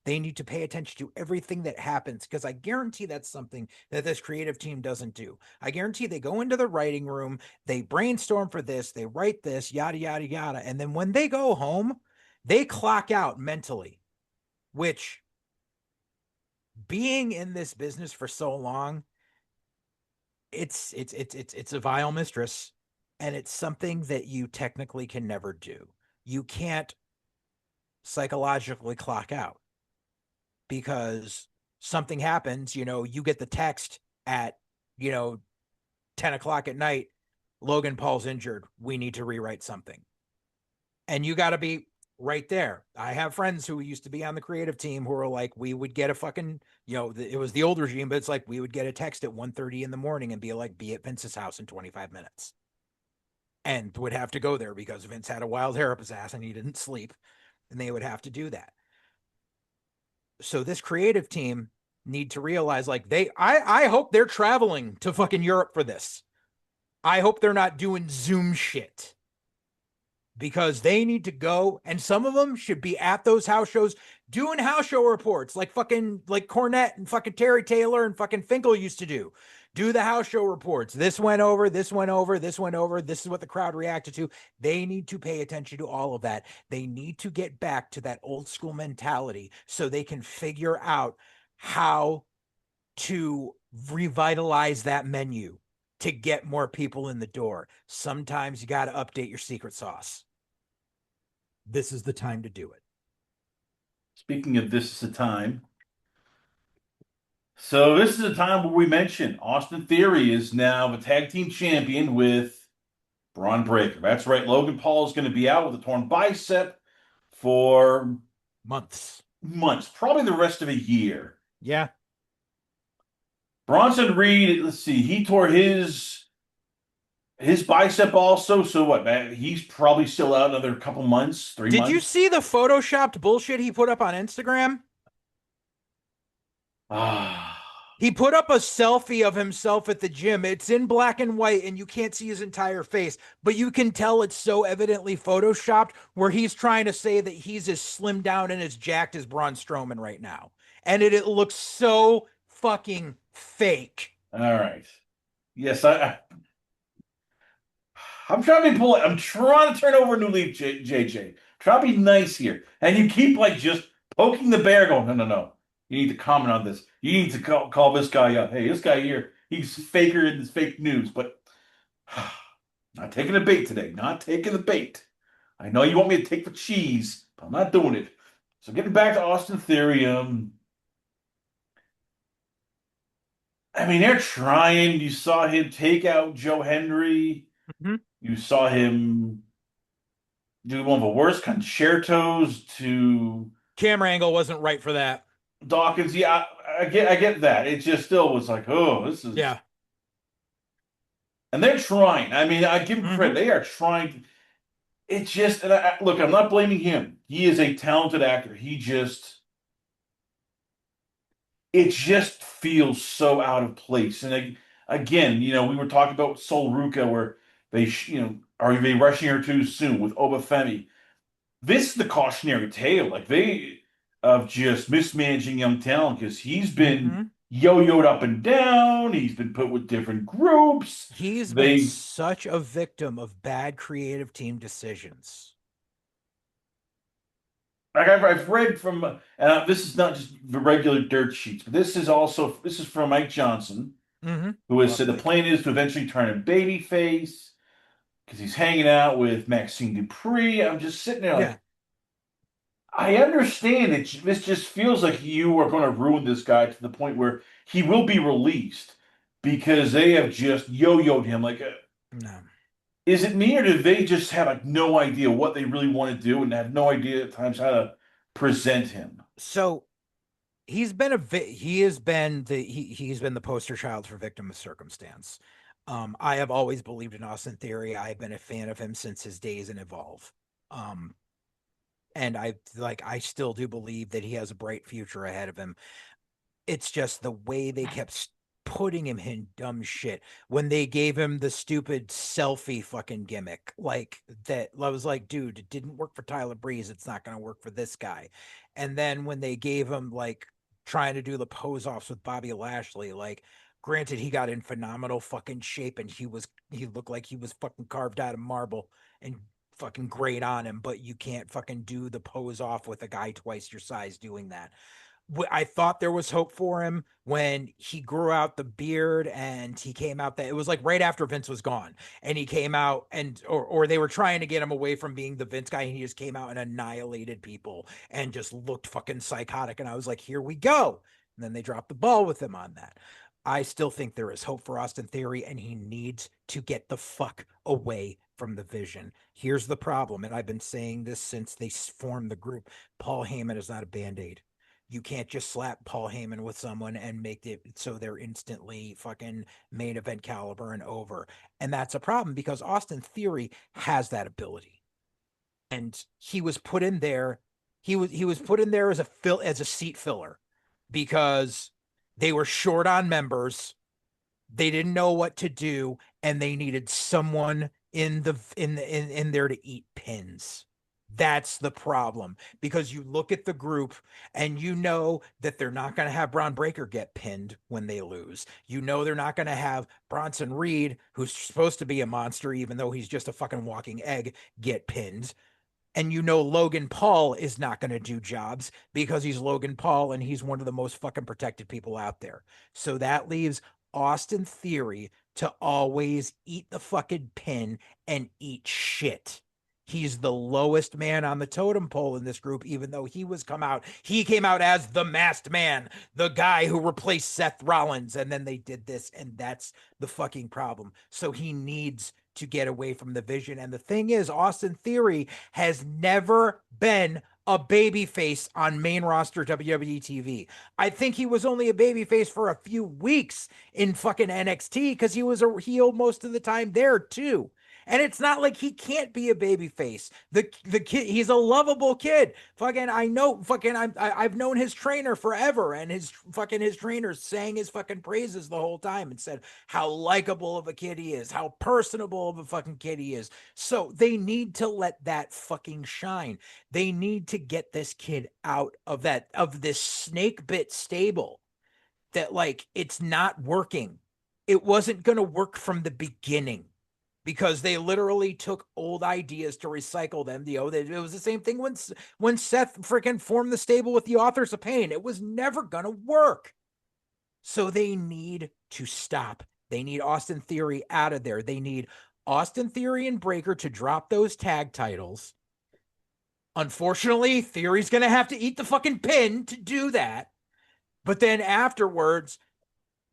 They need to pay attention to everything that happens because I guarantee that's something that this creative team doesn't do. I guarantee they go into the writing room, they brainstorm for this, they write this, yada, yada, yada. And then when they go home, they clock out mentally, which being in this business for so long, it's a vile mistress, and it's something that you technically can never do. You can't psychologically clock out because something happens, you get the text at, 10 o'clock at night, Logan Paul's injured. We need to rewrite something. And you got to be right there. I have friends who used to be on the creative team who were like, we would get a fucking, it was the old regime, but it's like we would get a text at 1:30 in the morning and be like, be at Vince's house in 25 minutes. And would have to go there because Vince had a wild hair up his ass and he didn't sleep. And they would have to do that. So this creative team need to realize like I hope they're traveling to fucking Europe for this. I hope they're not doing Zoom shit because they need to go, and some of them should be at those house shows doing house show reports like Cornette and fucking Terry Taylor and fucking Finkel used to do. Do the house show reports. This went over, this went over, this went over. This is what the crowd reacted to. They need to pay attention to all of that. They need to get back to that old school mentality so they can figure out how to revitalize that menu to get more people in the door. Sometimes you got to update your secret sauce. This is the time to do it. Speaking of this is the time. So this is a time where we mention Austin Theory is now the tag team champion with Braun Breaker. That's right. Logan Paul is going to be out with a torn bicep for Months. months, probably the rest of a year. Yeah. Bronson Reed, let's see, he tore his bicep also. So what, man? He's probably still out another couple months, 3 Did you months. see the photoshopped bullshit he put up on Instagram? Ah, He put up a selfie of himself at the gym. It's in black and white, and you can't see his entire face, but you can tell it's so evidently photoshopped where he's trying to say that he's as slimmed down and as jacked as Braun Strowman right now. And it looks so fucking fake. all right. Yes, I'm trying to be polite. I'm trying to turn over a new leaf, JJ. Try to be nice here. And you keep like just poking the bear, going, no, no, no. You need to comment on this. You need to call this guy up. Hey, this guy here, he's faker in this fake news, but not taking the bait today. Not taking the bait. I know you want me to take the cheese, but I'm not doing it. So getting back to Austin Theory, I mean, they're trying. You saw him take out Joe Henry. Mhm. You saw him do one of the worst concertos to Camera angle wasn't right for that. Dawkins. Yeah, I get that. It just still was like, oh, this is. Yeah. And they're trying. I mean, I give them credit. They are trying. It's just, and look, I'm not blaming him. He is a talented actor. It just feels so out of place. And again, we were talking about Sol Ruka, where are they rushing her too soon with Obafemi? This is the cautionary tale. Like they of just mismanaging young talent because he's been yo-yoed up and down. He's been put with different groups. He's been such a victim of bad creative team decisions. Like I've read from, and this is not just the regular dirt sheets, but this is from Mike Johnson, who has said the plan is to eventually turn him babyface because he's hanging out with Maxine Dupree. I'm just sitting there like, I understand it. This just feels like you are going to ruin this guy to the point where he will be released because they have just yo-yoed him. Like, No. is it me or do they just have like no idea what they really want to do and have no idea at times how to present him? So he's been he's been the poster child for victim of circumstance. I have always believed in Austin Theory. I've been a fan of him since his days in Evolve. And I still do believe that he has a bright future ahead of him. It's just the way they kept putting him in dumb shit when they gave him the stupid selfie fucking gimmick. Like that, I was like, dude, it didn't work for Tyler Breeze. It's not going to work for this guy. And then when they gave him like trying to do the pose offs with Bobby Lashley, like granted, he got in phenomenal fucking shape and he looked like he was fucking carved out of marble and fucking great on him, but you can't fucking do the pose off with a guy twice your size doing that. I thought there was hope for him when he grew out the beard and he came out that it was like right after Vince was gone and he came out or they were trying to get him away from being the Vince guy and he just came out and annihilated people and just looked fucking psychotic. And I was like, here we go. And then they dropped the ball with him on that. I still think there is hope for Austin Theory and he needs to get the fuck away from the Vision. Here's the problem. And I've been saying this since they formed the group. Paul Heyman is not a Band-Aid. You can't just slap Paul Heyman with someone and make it so they're instantly fucking main event caliber and over. And that's a problem because Austin Theory has that ability. And he was put in there. He was put in there as a seat filler because they were short on members. They didn't know what to do and they needed someone in there to eat pins. That's the problem because you look at the group and you know that they're not going to have Braun Breaker get pinned when they lose. You know they're not going to have Bronson Reed, who's supposed to be a monster, even though he's just a fucking walking egg, get pinned. And you know Logan Paul is not going to do jobs because he's Logan Paul and he's one of the most fucking protected people out there. So that leaves Austin Theory to always eat the fucking pin and eat shit. He's the lowest man on the totem pole in this group, even though he came out as the masked man, the guy who replaced Seth Rollins, and then they did this, and that's the fucking problem. So he needs to get away from the vision. And the thing is, Austin Theory has never been a babyface on main roster WWE TV. I think he was only a babyface for a few weeks in fucking NXT because he was a heel most of the time there too. And it's not like he can't be a baby face. The kid, he's a lovable kid. Fucking, I know. Fucking, I've known his trainer forever, and his trainer sang his fucking praises the whole time and said how likable of a kid he is, how personable of a fucking kid he is. So they need to let that fucking shine. They need to get this kid out of this snake bit stable that like it's not working. It wasn't going to work from the beginning because they literally took old ideas to recycle them. It was the same thing when Seth freaking formed the stable with the Authors of Pain. It was never going to work. So they need to stop. They need Austin Theory out of there. They need Austin Theory and Breaker to drop those tag titles. Unfortunately, Theory's going to have to eat the fucking pin to do that. But then afterwards,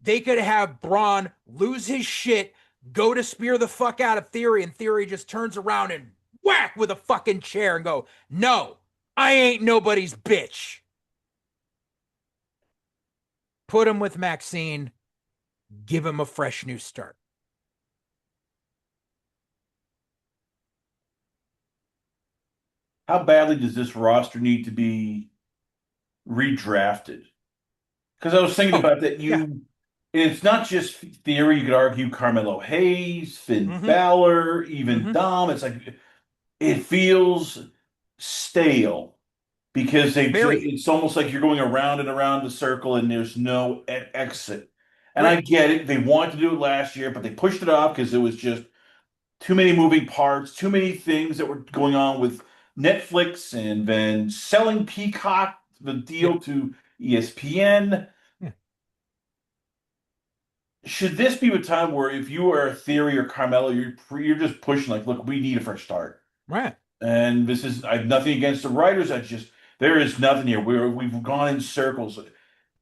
they could have Braun lose his shit, go to spear the fuck out of Theory, and Theory just turns around and whack with a fucking chair and go, no, I ain't nobody's bitch. Put him with Maxine, give him a fresh new start. How badly does this roster need to be redrafted? Because I was thinking about that. Yeah. It's not just Theory. You could argue Carmelo Hayes, Finn Mm-hmm. Balor, even Mm-hmm. Dom. It's like it feels stale because Very. it's almost like you're going around and around the circle and there's no exit. And I Right. get it. They wanted to do it last year, but they pushed it off because it was just too many moving parts, too many things that were going on with Netflix and then selling Peacock, the Yep. deal to ESPN. Yeah. Should this be a time where if you are a Theory or Carmelo, you're just pushing like, look, we need a fresh start. Right. And this is I have nothing against the writers. I just there is nothing here. We've gone in circles.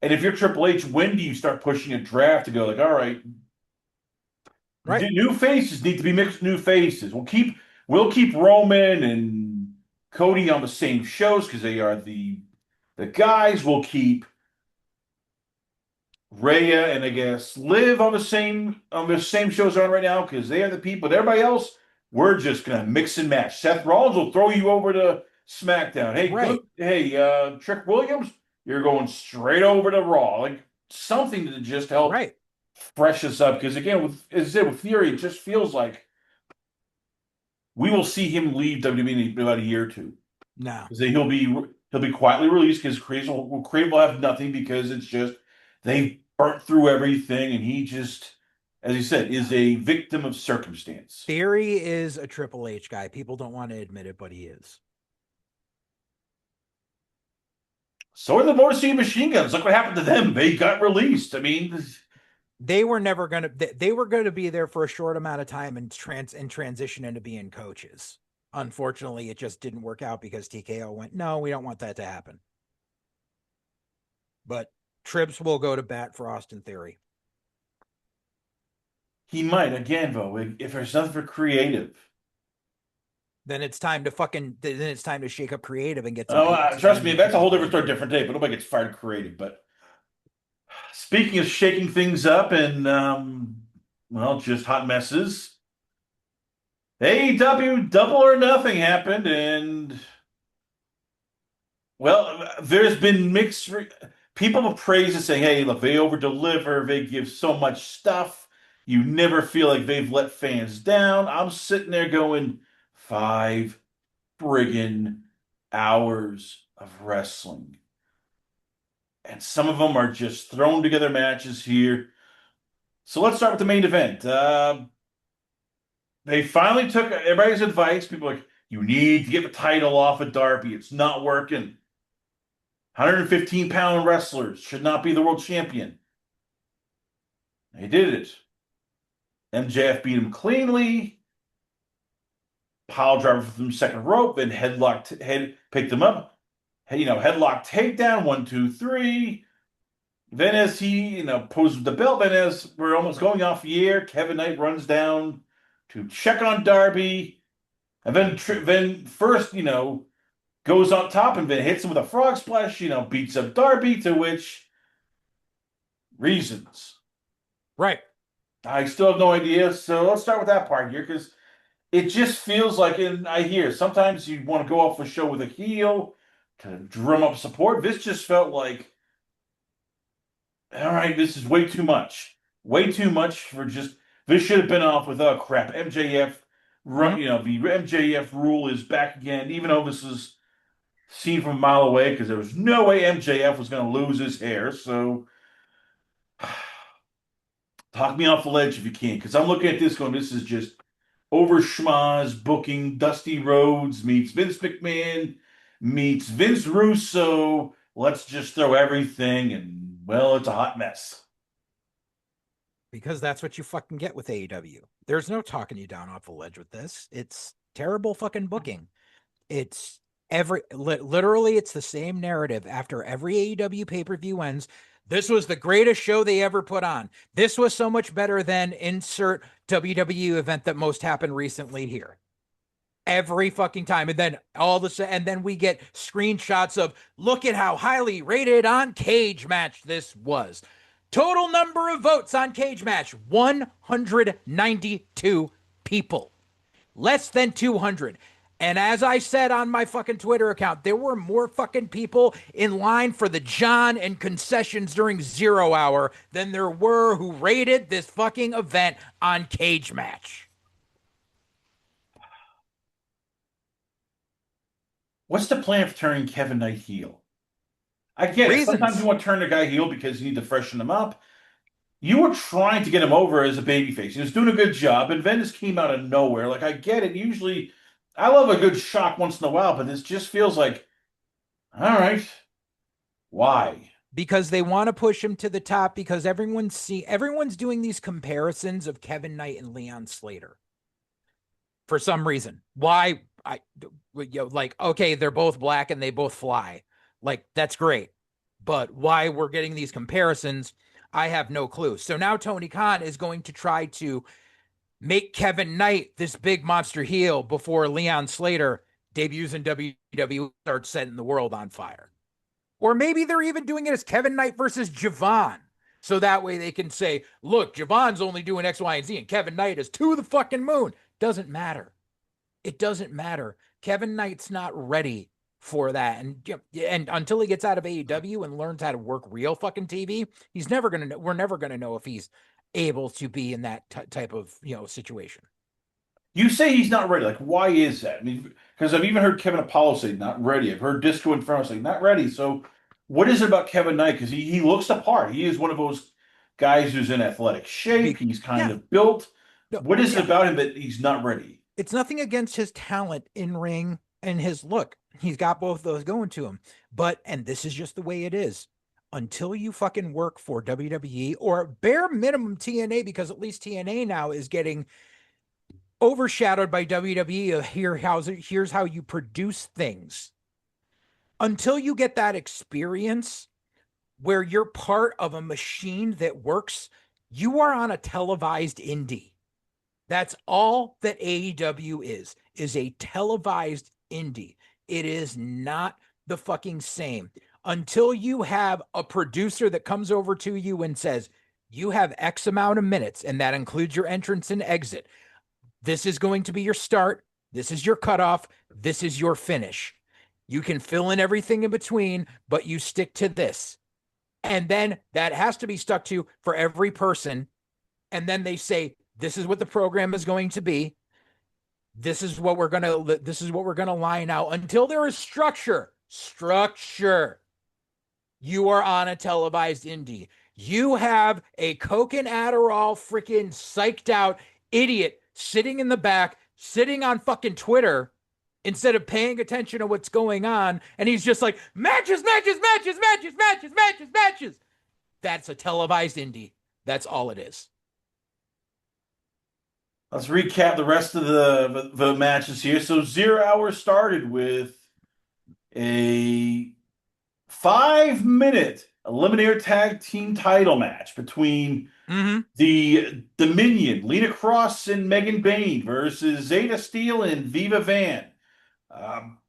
And if you're Triple H, when do you start pushing a draft to go like, all right, Right. new faces need to be mixed. New faces. We'll keep Roman and Cody on the same shows because they are the guys. We'll keep Rhea and I guess Liv on the same shows on right now because they are the people. But everybody else, we're just gonna mix and match. Seth Rollins will throw you over to SmackDown. Hey, good. Right. Hey, Trick Williams, you're going straight over to Raw. Like something to just help Right. fresh us up. Because again, as I said, with Theory, it just feels like we will see him leave WWE in about a year or two. No. Because he'll be quietly released because Creative will have nothing because it's just they burnt through everything and he just, as you said, is a victim of circumstance. Theory is a Triple H guy. People don't want to admit it, but he is. So are the Motor City Machine Guns. Look what happened to them. They got released. I mean, They were never gonna. They were going to be there for a short amount of time and transition into being coaches. Unfortunately, it just didn't work out because TKO went, no, we don't want that to happen. But Trips will go to bat for Austin Theory. he might again though if there's nothing for creative. Then it's time to shake up creative and get some Oh, people. trust me, that's a whole different story, different day. But nobody gets fired creative. But speaking of shaking things up and well, just hot messes. AEW Double or Nothing happened, and well, there's been people have praised it, saying, "Hey, look, they over deliver. They give so much stuff. You never feel like they've let fans down." I'm sitting there going, 5 friggin' hours of wrestling, and some of them are just thrown together matches here. So let's start with the main event. They finally took everybody's advice. People are like, you need to get the title off of Darby. It's not working. 115-pound wrestlers should not be the world champion. They did it. MJF beat him cleanly, pile driver from the second rope, then head picked him up. Headlock takedown, 1, 2, 3. Then as he, poses the belt, then as we're almost going off the air, Kevin Knight runs down to check on Darby, and then first, goes on top and then hits him with a frog splash, beats up Darby, to which reasons. Right. I still have no idea, so let's start with that part here, because it just feels like, and I hear sometimes you want to go off a show with a heel to drum up support. This just felt like, all right, this is way too much. Way too much for just, this should have been off with, oh crap, MJF, the MJF rule is back again, even though this is seen from a mile away, because there was no way MJF was going to lose his hair. So talk me off the ledge if you can, because I'm looking at this going, this is just over schmaz booking. Dusty Rhodes meets Vince McMahon meets Vince Russo. Let's just throw everything, and well, it's a hot mess. Because that's what you fucking get with AEW. There's no talking you down off the ledge with this. It's terrible fucking booking. It's literally it's the same narrative after every AEW pay-per-view ends. This was the greatest show they ever put on. This was so much better than insert WWE event that most happened recently here. Every fucking time. And then and then we get screenshots of, look at how highly rated on Cage Match this was. Total number of votes on Cage Match, 192 people. Less than 200. And as I said on my fucking Twitter account, there were more fucking people in line for the John and concessions during 0 hour than there were who rated this fucking event on Cage Match. What's the plan for turning Kevin Knight heel? I get it. Sometimes you want to turn a guy heel because you need to freshen him up. You were trying to get him over as a babyface. He was doing a good job, and then this came out of nowhere. Like, I get it. Usually, I love a good shock once in a while, but this just feels like, all right, why? Because they want to push him to the top, because everyone's doing these comparisons of Kevin Knight and Leon Slater. For some reason. Why? Okay, they're both black and they both fly. Like, that's great. But why we're getting these comparisons, I have no clue. So now Tony Khan is going to try to make Kevin Knight this big monster heel before Leon Slater debuts in WWE, starts setting the world on fire. Or maybe they're even doing it as Kevin Knight versus Javon. So that way they can say, look, Javon's only doing X, Y, and Z, and Kevin Knight is to the fucking moon. Doesn't matter. It doesn't matter. Kevin Knight's not ready for that. And until he gets out of AEW and learns how to work real fucking TV, we're never going to know if he's able to be in that type of, situation. You say he's not ready. Like, why is that? I mean, because I've even heard Kevin Apollo say not ready. I've heard Disco Inferno say not ready. So what is it about Kevin Knight? Because he looks the part. He is one of those guys who's in athletic shape. He's kind of built. No, what is it about him that he's not ready? It's nothing against his talent in ring and his look. He's got both those going to him. And this is just the way it is. Until you fucking work for WWE or bare minimum TNA, because at least TNA now is getting overshadowed by WWE. Here's how you produce things. Until you get that experience where you're part of a machine that works, you are on a televised indie. That's all that AEW is a televised indie. It is not the fucking same. Until you have a producer that comes over to you and says, you have X amount of minutes, and that includes your entrance and exit. This is going to be your start. This is your cutoff. This is your finish. You can fill in everything in between, but you stick to this. And then that has to be stuck to for every person. And then they say, this is what the program is going to be. This is what we're going to line out until there is structure. Structure. You are on a televised indie. You have a Coke and Adderall freaking psyched out idiot sitting in the back, sitting on fucking Twitter instead of paying attention to what's going on. And he's just like, matches. That's a televised indie. That's all it is. Let's recap the rest of the matches here. So 0 Hour started with a 5 minute eliminator tag team title match between Mm-hmm. the Dominion, Lena Cross and Megan Bayne versus Zeta Steel and Viva Van.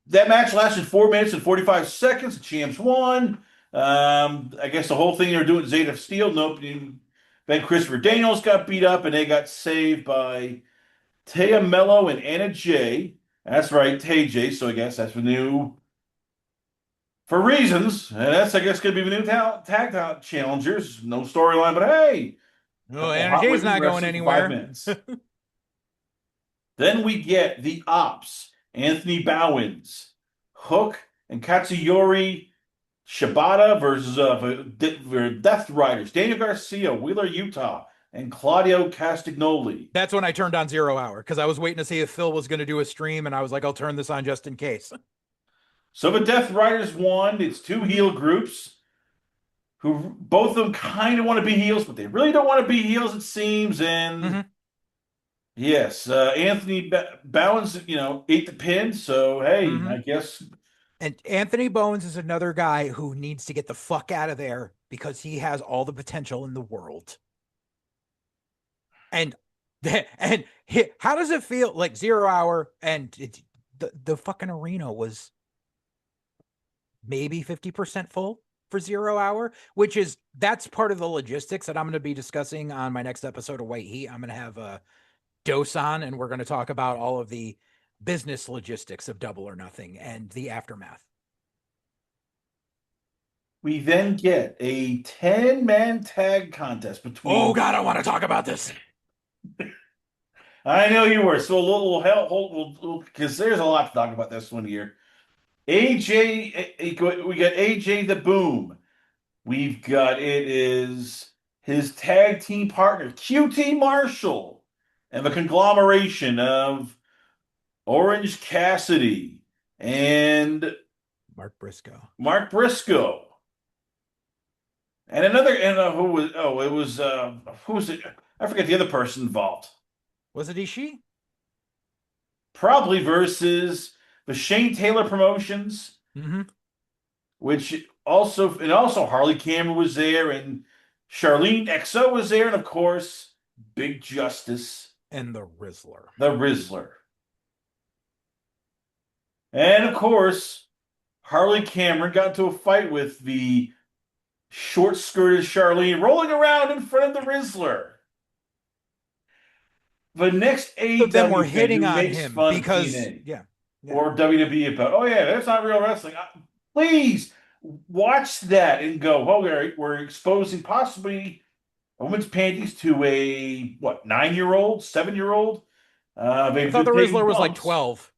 That match lasted 4 minutes and 45 seconds. The champs won. I guess the whole thing they were doing Zeta Steel. Nope. Then Christopher Daniels got beat up and they got saved by Taya Mello and Anna Jay. That's right, Tay J. So I guess that's the new for reasons. And that's I guess gonna be the new tag challengers. No storyline, but hey, a Oh, couple Anna hot Jay's women not going wrestling for 5 minutes. anywhere. Then we get the Ops, Anthony Bowens, Hook, and Katsuyori Shibata versus Death Riders, Daniel Garcia, Wheeler Utah, and Claudio Castagnoli. That's when I turned on 0 Hour because I was waiting to see if Phil was going to do a stream, and I was like, I'll turn this on just in case. So the Death Riders won. It's two heel groups who both of them kind of want to be heels, but they really don't want to be heels, it seems. And Mm-hmm. yes, Anthony Bowens, ate the pin. So hey, Mm-hmm. I guess And Anthony Bowens is another guy who needs to get the fuck out of there because he has all the potential in the world. And how does it feel like 0 Hour and the fucking arena was maybe 50% full for 0 Hour, which that's part of the logistics that I'm going to be discussing on my next episode of White Heat. I'm going to have a Dose on, and we're going to talk about all of the business logistics of Double or Nothing and the aftermath. we then get a 10-man tag contest Oh between. God, I want to talk about this. I know you were. So a little help, because there's a lot to talk about this one here. AJ, we got AJ the Boom. We've got it is his tag team partner, QT Marshall, and the conglomeration of Orange Cassidy and Mark Briscoe. Mark Briscoe. And another, and who was, oh, it was, who was it? I forget the other person involved. Was it Ishii? Probably versus the Shane Taylor Promotions, Mm-hmm. which also Harley Cameron was there, and Charlene XO was there, and of course, Big Justice, And the Rizzler. the Rizzler. And of course, Harley Cameron got into a fight with the short skirted Charlene, rolling around in front of the Rizzler. The next Of them AEW were fan hitting who on makes him fun of because TNA yeah. or WWE about, oh yeah, that's not real wrestling. Please watch that and go, oh, we're exposing possibly a woman's panties to a what 9-year-old, 7-year-old. I They've thought the been taking Rizzler was like bumps, 12.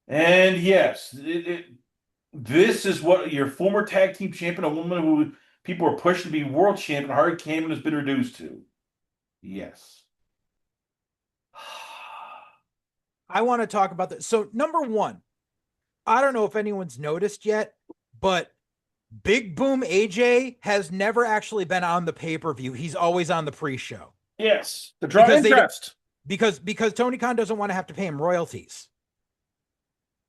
and yes, this is what your former tag team champion, a woman who people were pushing to be world champion, Harley Cameron, has been reduced to. Yes. I want to talk about that. So, number one, I don't know if anyone's noticed yet, but Big Boom AJ has never actually been on the pay-per-view. He's always on the pre-show. Yes, the draw Because interest. because Tony Khan doesn't want to have to pay him royalties.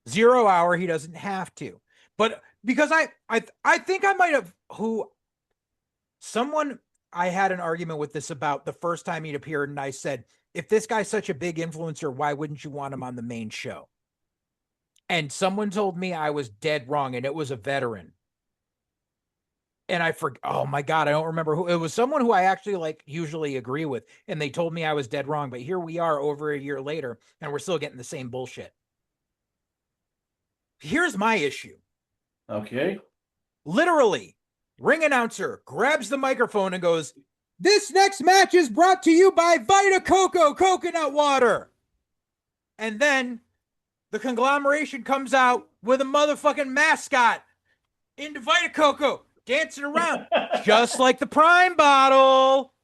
0 Hour, he doesn't have to. But because I think I might have I had an argument with this about the first time he'd appeared, and I said, if this guy's such a big influencer, why wouldn't you want him on the main show? And someone told me I was dead wrong, and it was a veteran. And I forgot, oh my God, I don't remember who. It was someone who I actually usually agree with, and they told me I was dead wrong. But here we are over a year later, and we're still getting the same bullshit. Here's my issue. Okay. Literally, ring announcer grabs the microphone and goes, "This next match is brought to you by Vita Coco Coconut Water." And then the conglomeration comes out with a motherfucking mascot into Vita Coco dancing around just like the Prime bottle.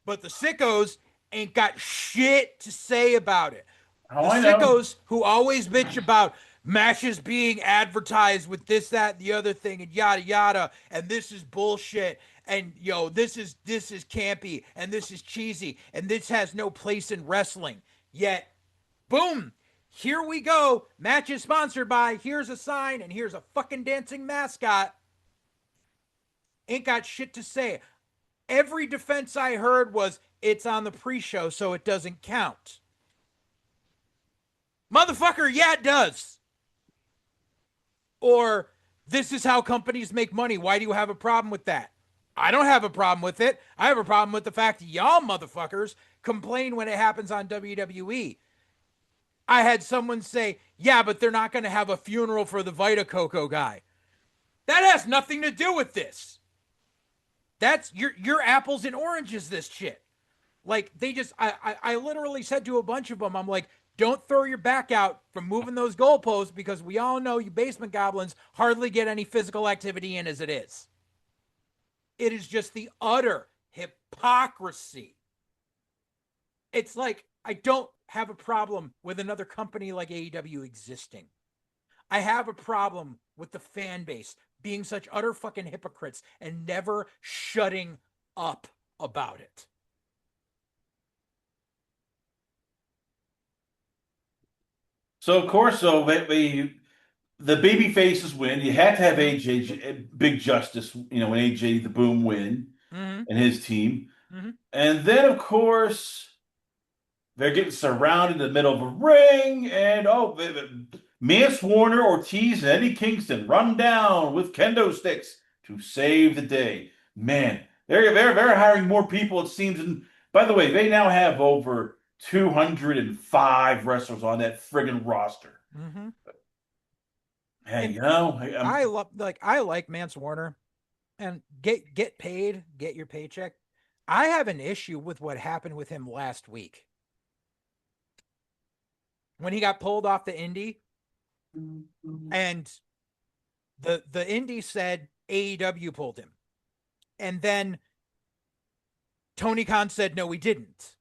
But the sickos ain't got shit to say about it. Oh, The I know. sickos who always bitch about matches being advertised with this, that, and the other thing, and yada yada, and this is bullshit, and this is campy, and this is cheesy, and this has no place in wrestling. Yet, boom, here we go. Match is sponsored by, here's a sign, and here's a fucking dancing mascot. Ain't got shit to say. Every defense I heard was, it's on the pre-show, so it doesn't count. Motherfucker, yeah, it does. Or, this is how companies make money. Why do you have a problem with that? I don't have a problem with it. I have a problem with the fact that y'all motherfuckers complain when it happens on WWE. I had someone say, yeah, but they're not going to have a funeral for the Vita Coco guy. That has nothing to do with this. That's your apples and oranges, this shit. Like, they just, I literally said to a bunch of them, I'm like, don't throw your back out from moving those goalposts, because we all know you basement goblins hardly get any physical activity in as it is. It is just the utter hypocrisy. It's like, I don't have a problem with another company like AEW existing. I have a problem with the fan base being such utter fucking hypocrites and never shutting up about it. So of course, the baby faces win. You had to have AJ Big Justice, when AJ the Boom win Mm-hmm. and his team, Mm-hmm. and then of course they're getting surrounded in the middle of a ring, and Mance Warner, Ortiz, and Eddie Kingston run down with kendo sticks to save the day. Man, they're hiring more people, it seems. And by the way, they now have over 205 wrestlers on that friggin' roster. Mm-hmm. Hey, I like Mance Warner, and get paid, get your paycheck. I have an issue with what happened with him last week when he got pulled off the indie, and the indie said AEW pulled him, and then Tony Khan said no, we didn't,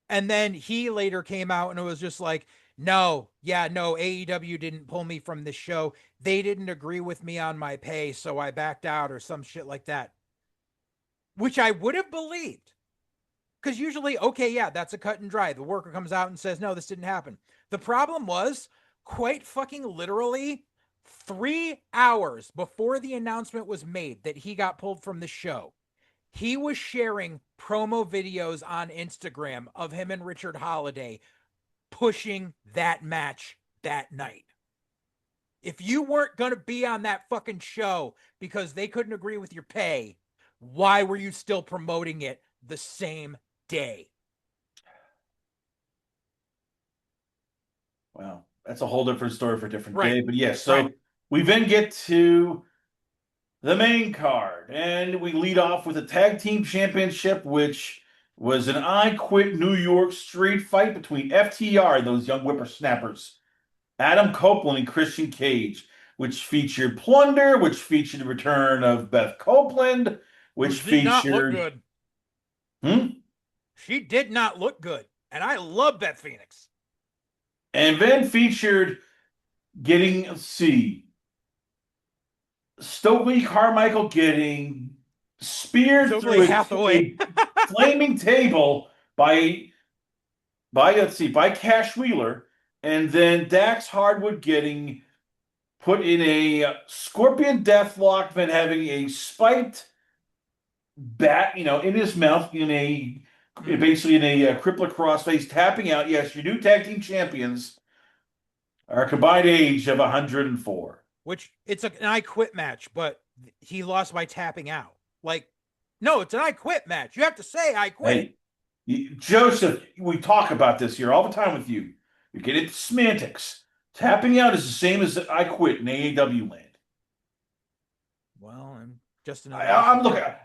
and then he later came out and it was just like, no, AEW didn't pull me from this show. They didn't agree with me on my pay, so I backed out, or some shit like that. Which I would have believed. Because usually, okay, yeah, that's a cut and dry. The worker comes out and says, no, this didn't happen. The problem was, quite fucking literally, 3 hours before the announcement was made that he got pulled from the show, he was sharing promo videos on Instagram of him and Richard Holiday pushing that match that night. If you weren't going to be on that fucking show because they couldn't agree with your pay, why were you still promoting it the same day? well, that's a whole different story for a different Right. day. But yes, so Right. we then get to the main card, and we lead off with a tag team championship, which was an I Quit New York street fight between FTR and those young whippersnappers, Adam Copeland and Christian Cage, which featured Plunder, which featured the return of Beth Copeland, which Who did not look featured. good. Hmm? She did not look good. And I love Beth Phoenix. And then featured getting, let's see, Stokely Carmichael getting speared Stokely through Hathaway. a flaming table by Cash Wheeler, and then Dax Hardwood getting put in a scorpion deathlock, then having a spiked bat, in his mouth, basically in a crippler crossface, tapping out. Yes, your new tag team champions are a combined age of 104. Which, it's an I Quit match, but he lost by tapping out. Like, no, it's an I Quit match. You have to say I quit. Hey, Joseph, we talk about this here all the time with you. You get into semantics. Tapping out is the same as I quit in AEW land. Well, I'm just another.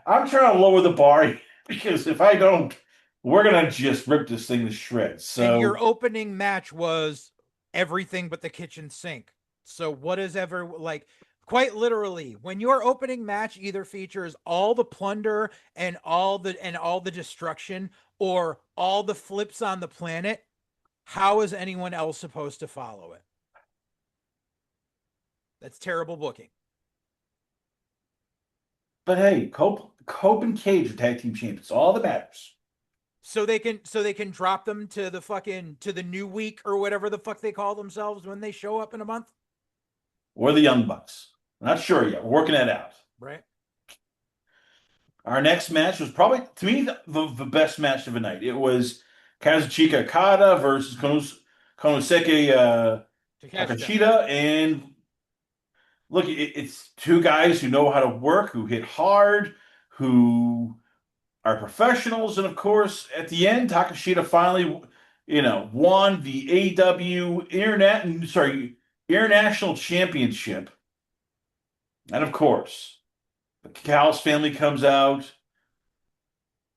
I'm trying to lower the bar because if I don't, we're gonna just rip this thing to shreds. So, and your opening match was everything but the kitchen sink. So what is ever, like, quite literally, when your opening match either features all the plunder and all the destruction, or all the flips on the planet, how is anyone else supposed to follow it? That's terrible booking. But hey, Cope and Cage are tag team champions. All that matters. So they can drop them to the new week or whatever the fuck they call themselves when they show up in a month. Or the Young Bucks. Not sure yet. We're working that out. Right. Our next match was probably, to me, the best match of the night. It was Kazuchika Okada versus Konosuke Takeshita. Takashita. And look, it's two guys who know how to work, who hit hard, who are professionals. And of course, at the end, Takashita finally, won the AEW International Championship. And of course, the Cal's family comes out.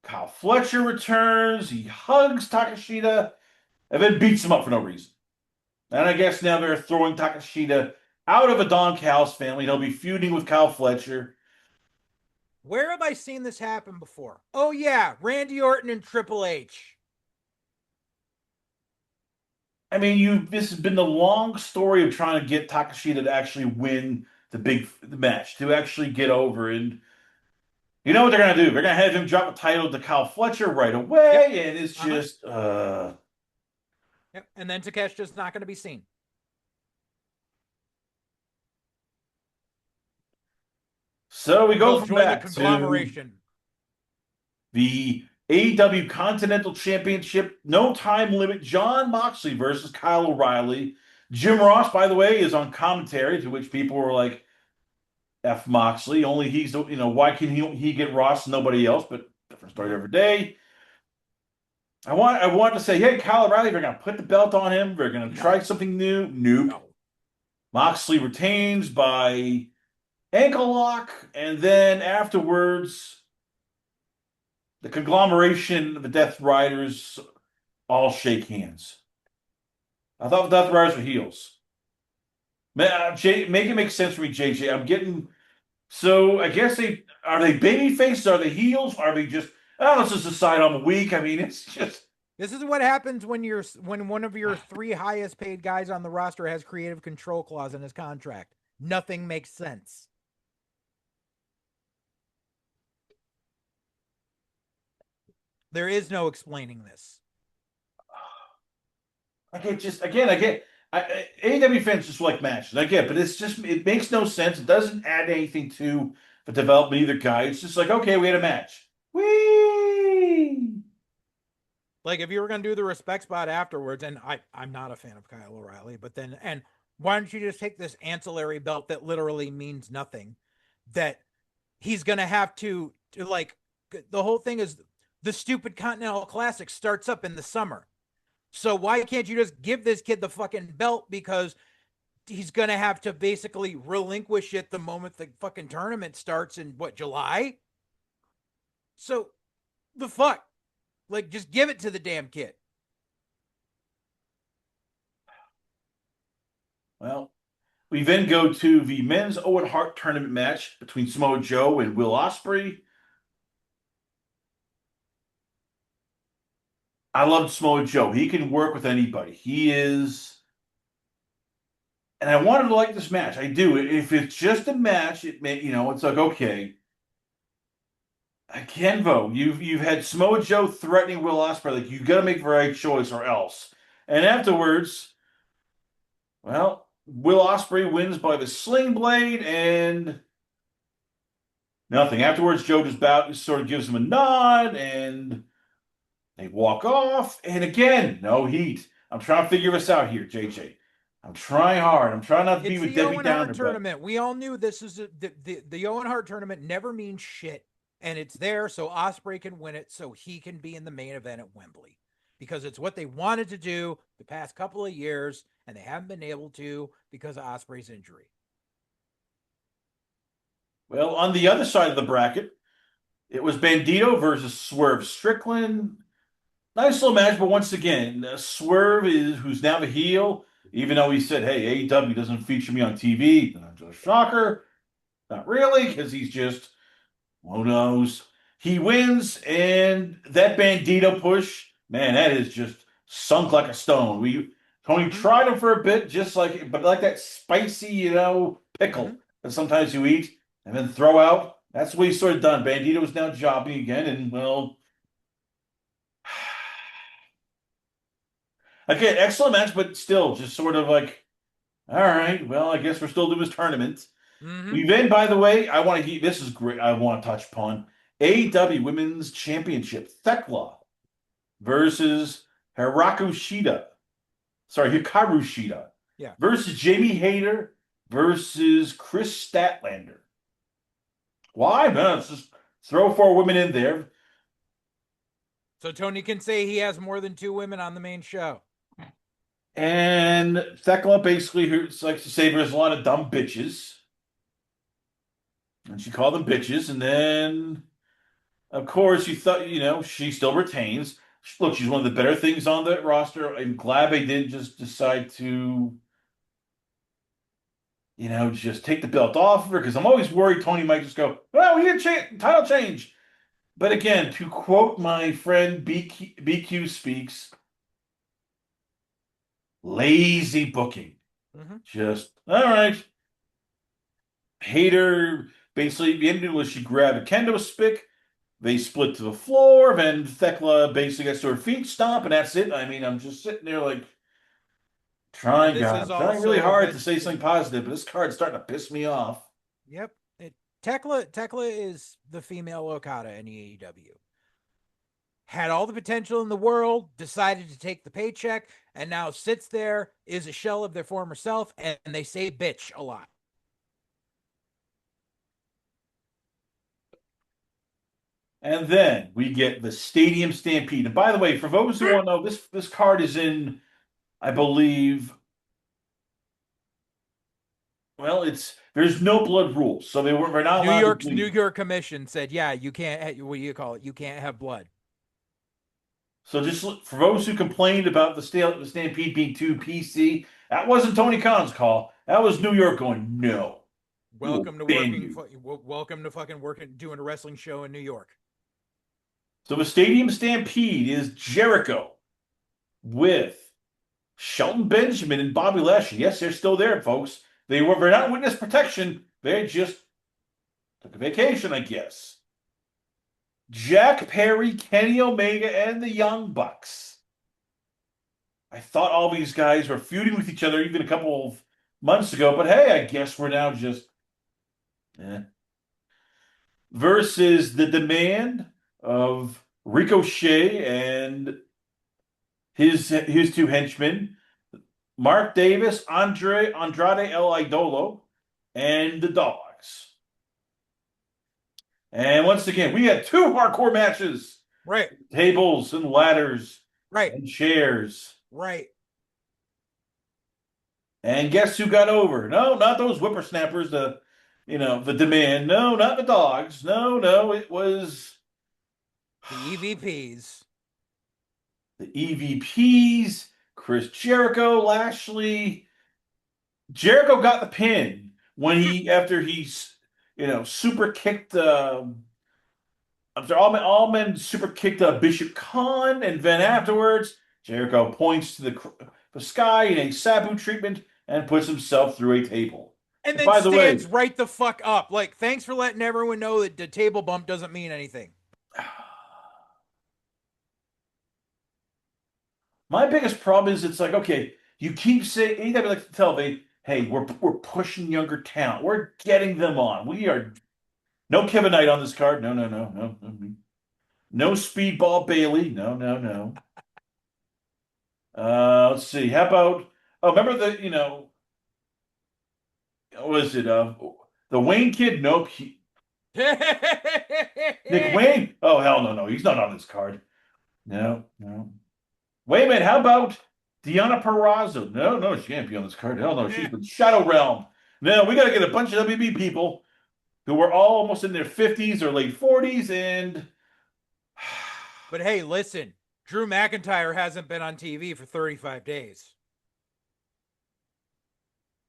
Kyle Fletcher returns. He hugs Takashita and then beats him up for no reason. And I guess now they're throwing Takashita out of a Don Cal's family. He'll be feuding with Kyle Fletcher. Where have I seen this happen before? Oh yeah, Randy Orton and Triple H. I mean, this has been the long story of trying to get Takashita to actually win the match, to actually get over. And you know what they're gonna do? They're gonna have him drop the title to Kyle Fletcher right away, Yep. and it's Uh-huh. just Yep. And then Takeshita's not going to be seen. so we go He'll from join the that to conglomeration. the AEW Continental Championship, no time limit. Jon Moxley versus Kyle O'Reilly. Jim Ross, by the way, is on commentary, to which people were like, F Moxley. Only he's, why can he get Ross and nobody else? But different story every day. I want to say, hey, Kyle O'Reilly, they're going to put the belt on him. They're going to try something new. Nope. No. Moxley retains by ankle lock, and then afterwards, the conglomeration of the Death Riders all shake hands. I thought the Death Riders were heels. Make it make sense for me, JJ. I'm getting so I guess they baby faces, are they heels? Are they just let's just decide on the week? I mean, it's just This is what happens when one of your three highest paid guys on the roster has creative control clause in his contract. Nothing makes sense. There is no explaining this. I get AEW fans just like matches. I get, but it makes no sense. It doesn't add anything to the development of either guy. It's just like, okay, we had a match. Whee! Like if you were going to do the respect spot afterwards, and I'm not a fan of Kyle O'Reilly, but then why don't you just take this ancillary belt that literally means nothing, that he's going to have to like, the whole thing is the stupid Continental Classic starts up in the summer. So why can't you just give this kid the fucking belt, because he's going to have to basically relinquish it the moment the fucking tournament starts in July? So the fuck? Like, just give it to the damn kid. Well, we then go to the men's Owen Hart tournament match between Samoa Joe and Will Ospreay. I love Samoa Joe. He can work with anybody. He is, and I wanted to like this match. I do. If it's just a match, it's like okay. I can vote. You've had Samoa Joe threatening Will Ospreay, like you got to make the right choice or else. And afterwards, well, Will Ospreay wins by the sling blade and nothing. Afterwards, Joe just sort of gives him a nod and they walk off. And again, no heat. I'm trying to figure this out here, JJ. I'm trying hard. I'm trying not to be It's with the Debbie Owen Downer. Hart tournament. We all knew this is the Owen Hart tournament never means shit, and it's there so Ospreay can win it, so he can be in the main event at Wembley, because it's what they wanted to do the past couple of years, and they haven't been able to because of Ospreay's injury. Well, on the other side of the bracket, it was Bandito versus Swerve Strickland. Nice little match, but once again, Swerve who's now the heel, even though he said, "Hey, AEW doesn't feature me on TV." Not just a shocker, not really, because he's just who knows. He wins, and that Bandito push, man, that is just sunk like a stone. Tony tried him for a bit, but like that spicy, pickle that sometimes you eat and then throw out. That's what he's sort of done. Bandito is now jobbing again, and well, again, excellent match, but still just sort of like, all right, well, I guess we're still doing this tournament. Mm-hmm. We then, by the way, I want to hear this is great. I want to touch upon AEW Women's Championship. Thekla versus Hikaru Shida. Sorry, Hikaru Shida Yeah. versus Jamie Hayter versus Chris Statlander. Why? Man, let's just throw 4 women in there. So Tony can say he has more than 2 women on the main show. And Thekla basically likes to say there's a lot of dumb bitches. And she called them bitches. And then, of course, you thought, she still retains. Look, she's one of the better things on the roster. I'm glad they didn't just decide to, just take the belt off of her because I'm always worried Tony might just go, well, we need a title change. But again, to quote my friend BQ Speaks, lazy booking. Mm-hmm. Just, all right. Hater, basically, the ending was she grabbed a kendo stick. They split to the floor. Then Thekla basically gets to her feet, stomp, and that's it. I mean, I'm just sitting there like trying really hard to say something positive, but this card's starting to piss me off. Yep. Tekla is the female Okada in AEW. Had all the potential in the world, decided to take the paycheck, and now sits there, is a shell of their former self, and they say bitch a lot. And then we get the Stadium Stampede. And by the way, for those who want to know, this card is in, I believe, well, there's no blood rules, so we're not allowed to bleed. New York Commission said, yeah, you can't. What do you call it? You can't have blood. So just for those who complained about the Stampede being too PC, that wasn't Tony Khan's call. That was New York going, no. Welcome to fucking working, doing a wrestling show in New York. So the Stadium Stampede is Jericho with Shelton Benjamin and Bobby Lashley. Yes, they're still there, folks. They're not witness protection. They just took a vacation, I guess. Jack Perry, Kenny Omega, and the Young Bucks. I thought all these guys were feuding with each other even a couple of months ago, but hey, I guess we're now just versus the demand of Ricochet and his 2 henchmen, Mark Davis, Andrade El Idolo, and the Dogs. And once again, we had 2 hardcore matches. Right. Tables and ladders. Right. And chairs. Right. And guess who got over? No, not those whippersnappers, the demand. No, not the Dogs. No, it was the EVPs. The EVPs, Chris Jericho, Lashley. Jericho got the pin after he super kicked. I'm sorry, all men super kicked Bishop Khan, and then afterwards, Jericho points to the sky in a Sabu treatment and puts himself through a table. And then stands right the fuck up. Like, thanks for letting everyone know that the table bump doesn't mean anything. My biggest problem is it's like, okay, you keep saying, AEW like to tell hey, we're pushing younger talent. We're getting them on. We are no Kevin Knight on this card. No. No Speedball Bailey. No. Let's see. How about remember what was it? The Wayne kid? Nope. Nick Wayne? Oh hell no. He's not on this card. No. Wait a minute, how about Deonna Purrazzo? No, she can't be on this card. Hell no, she's been Shadow Realm. No, we got to get a bunch of WB people who were all almost in their 50s or late 40s, and... But hey, listen, Drew McIntyre hasn't been on TV for 35 days.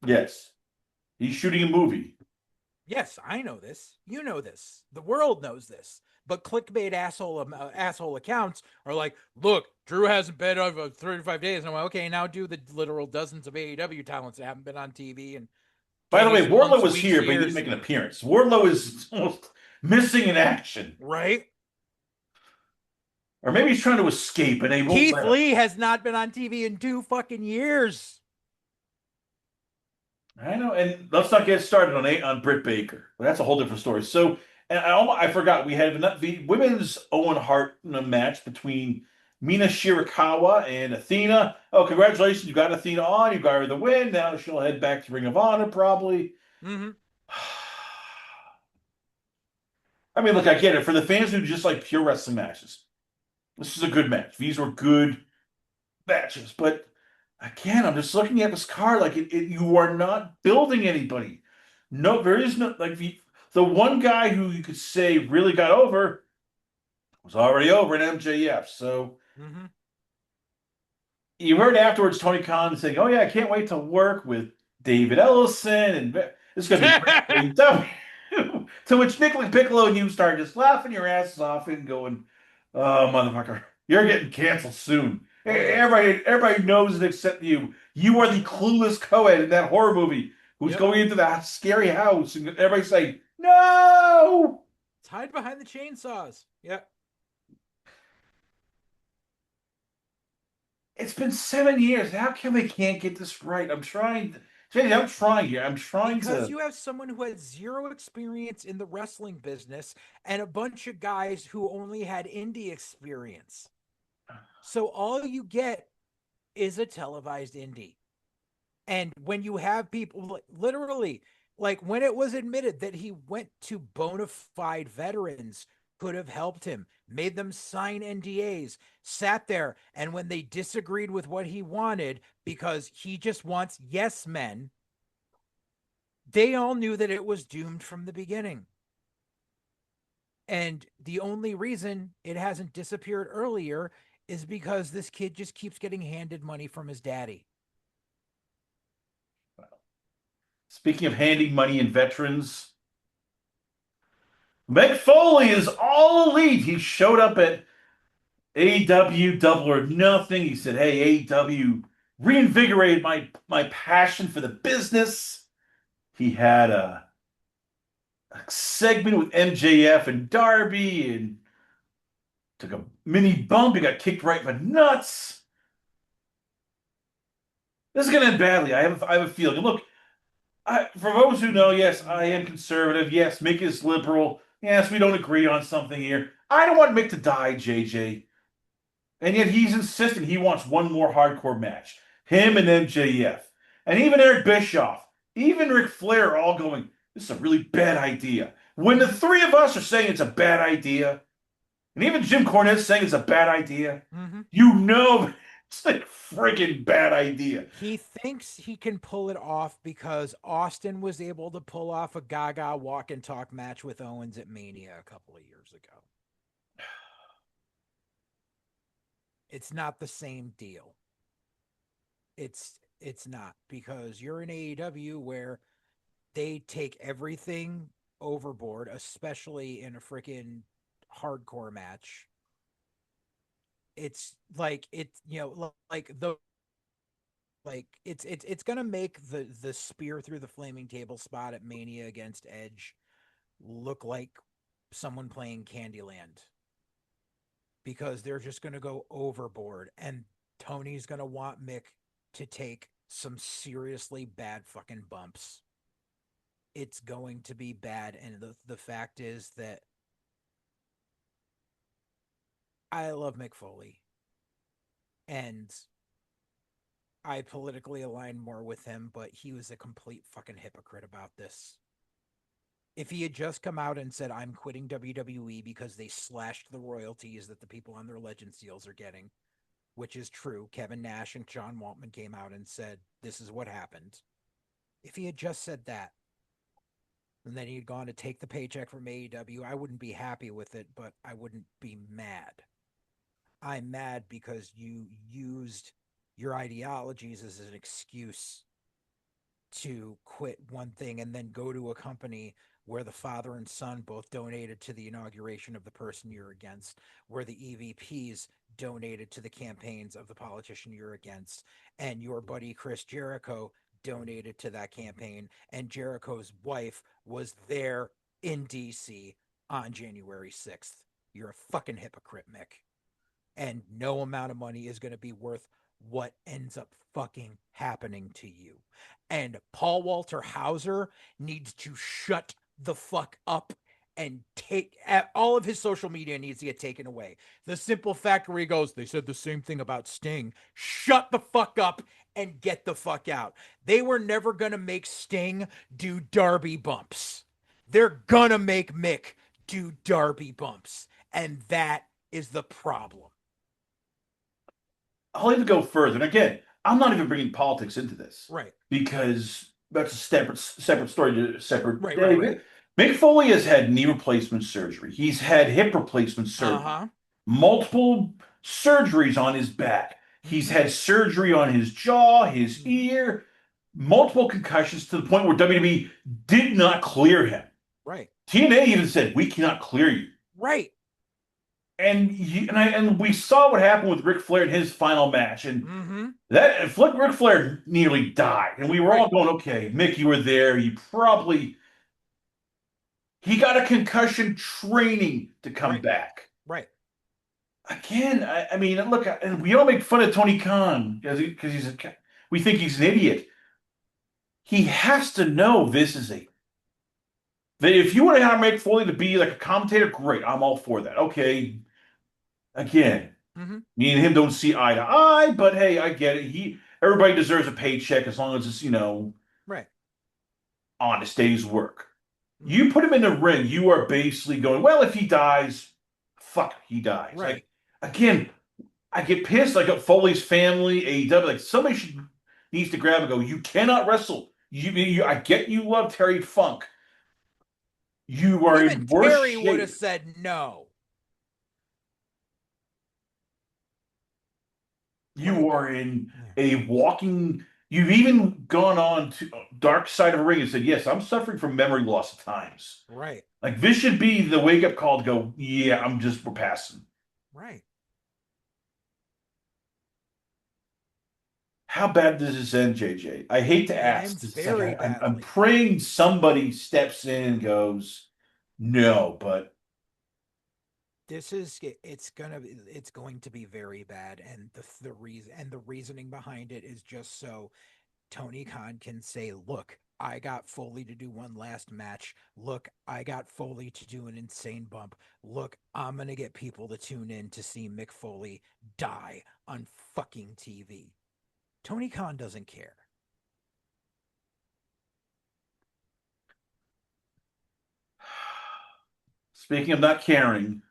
Yes. He's shooting a movie. Yes, I know this. You know this. The world knows this. But clickbait asshole accounts are like, look, Drew hasn't been over 35 days. And I'm like, okay, now do the literal dozens of AEW talents that haven't been on TV. And By the way, Days, Wardlow months, was weeks, here, but he didn't years. make an appearance. Wardlow is almost missing in action. Right? Or maybe he's trying to escape and they won't Keith let him. Lee has not been on TV in 2 fucking years. I know, and let's not get started on Britt Baker. That's a whole different story. So, and I forgot we had the women's Owen Hart match between Mina Shirakawa and Athena. Oh, congratulations! You got Athena on. You got her the win. Now she'll head back to Ring of Honor probably. Mm-hmm. I mean, look, I get it. For the fans who just like pure wrestling matches, this is a good match. These were good matches, but again, I'm just looking at this card like you are not building anybody. No, there is no like the one guy who you could say really got over was already over in MJF. So Mm-hmm. you heard afterwards Tony Khan saying, "Oh yeah, I can't wait to work with David Ellison and this is gonna be great for AEW." To which Nicholas Piccolo and you start just laughing your asses off and going, "Oh motherfucker, you're getting canceled soon." Oh, yeah. Everybody knows it except you. You are the clueless co-ed in that horror movie who's Yep. going into that scary house, and everybody saying, "No!" It's hide behind the chainsaws. Yeah. It's been 7 years. How come they can't get this right? I'm trying. JJ, I'm trying here. I'm trying Because to. you have someone who has zero experience in the wrestling business and a bunch of guys who only had indie experience. So all you get is a televised indie. And when you have people literally, like when it was admitted that he went to bona fide veterans, could have helped him, made them sign NDAs, sat there, and when they disagreed with what he wanted because he just wants yes men, they all knew that it was doomed from the beginning. And the only reason it hasn't disappeared earlier is because this kid just keeps getting handed money from his daddy. Speaking of handing money and veterans, Mick Foley is all elite. He showed up at AEW Double or Nothing. He said, "Hey, AEW reinvigorated my passion for the business." He had a segment with MJF and Darby and took a mini bump. He got kicked right in the nuts. This is going to end badly. I have a feeling. And look, for those who know, yes, I am conservative. Yes, Mick is liberal. Yes, we don't agree on something here. I don't want Mick to die, JJ. And yet he's insisting he wants one more hardcore match. Him and MJF. And even Eric Bischoff, even Ric Flair are all going, this is a really bad idea. When the three of us are saying it's a bad idea, and even Jim Cornette's saying it's a bad idea, Mm-hmm. you know it's a freaking bad idea. He thinks he can pull it off because Austin was able to pull off a Gaga walk and talk match with Owens at Mania a couple of years ago. It's not the same deal. It's not, because you're in AEW where they take everything overboard, especially in a freaking hardcore match. It's like like the it's gonna make the spear through the flaming table spot at Mania against Edge look like someone playing Candyland, because they're just gonna go overboard, and Tony's gonna want Mick to take some seriously bad fucking bumps. It's going to be bad, and the fact is that I love Mick Foley, and I politically align more with him, but he was a complete fucking hypocrite about this. If he had just come out and said, I'm quitting WWE because they slashed the royalties that the people on their Legends deals are getting, which is true. Kevin Nash and John Waltman came out and said, this is what happened. If he had just said that, and then he'd gone to take the paycheck from AEW, I wouldn't be happy with it, but I wouldn't be mad. I'm mad because you used your ideologies as an excuse to quit one thing and then go to a company where the father and son both donated to the inauguration of the person you're against, where the EVPs donated to the campaigns of the politician you're against, and your buddy Chris Jericho donated to that campaign, and Jericho's wife was there in DC on January 6th. You're a fucking hypocrite, Mick. And no amount of money is going to be worth what ends up fucking happening to you. And Paul Walter Hauser needs to shut the fuck up and take all of his social media needs to get taken away. The simple fact where he goes, they said the same thing about Sting. Shut the fuck up and get the fuck out. They were never going to make Sting do Darby bumps. They're going to make Mick do Darby bumps. And that is the problem. I'll even go further. And again, I'm not even bringing politics into this. Right. Because that's a separate story, separate right, day. right. Mick Foley has had knee replacement surgery. He's had hip replacement surgery. Multiple surgeries on his back. He's had surgery on his jaw, his ear, multiple concussions to the point where WWE did not clear him. Right. TNA even said, we cannot clear you. Right. And we saw what happened with Ric Flair in his final match, and that Ric Flair nearly died, and we were all going, "Okay, Mick, you were there. He got a concussion training to come back." Right. Again, I mean, look, and we all make fun of Tony Khan because we think he's an idiot. He has to know this is that if you want to hire Mick Foley to be like a commentator, great, I'm all for that. Okay. Again, me and him don't see eye to eye, but hey, I get it. Everybody deserves a paycheck as long as it's, right, honest day's work. You put him in the ring, you are basically going, well, if he dies, fuck, he dies. Right. Like, again, I get pissed. Like Foley's family, AEW, like somebody needs to grab and go, you cannot wrestle. I get you love Terry Funk. You are even in worse Terry shape. Would have said no. You are in a walking. You've even gone on to dark side of the ring and said, "Yes, I'm suffering from memory loss at times." Right. Like this should be the wake up call to go. Yeah, we're passing. Right. How bad does this end, JJ? I hate to ask. Very badly. I'm praying somebody steps in and goes, "No," but it's going to be very bad, and the reasoning behind it is just so Tony Khan can say, look, I got Foley to do one last match. Look, I got Foley to do an insane bump. Look, I'm gonna get people to tune in to see Mick Foley die on fucking TV. Tony Khan doesn't care. Speaking of not caring,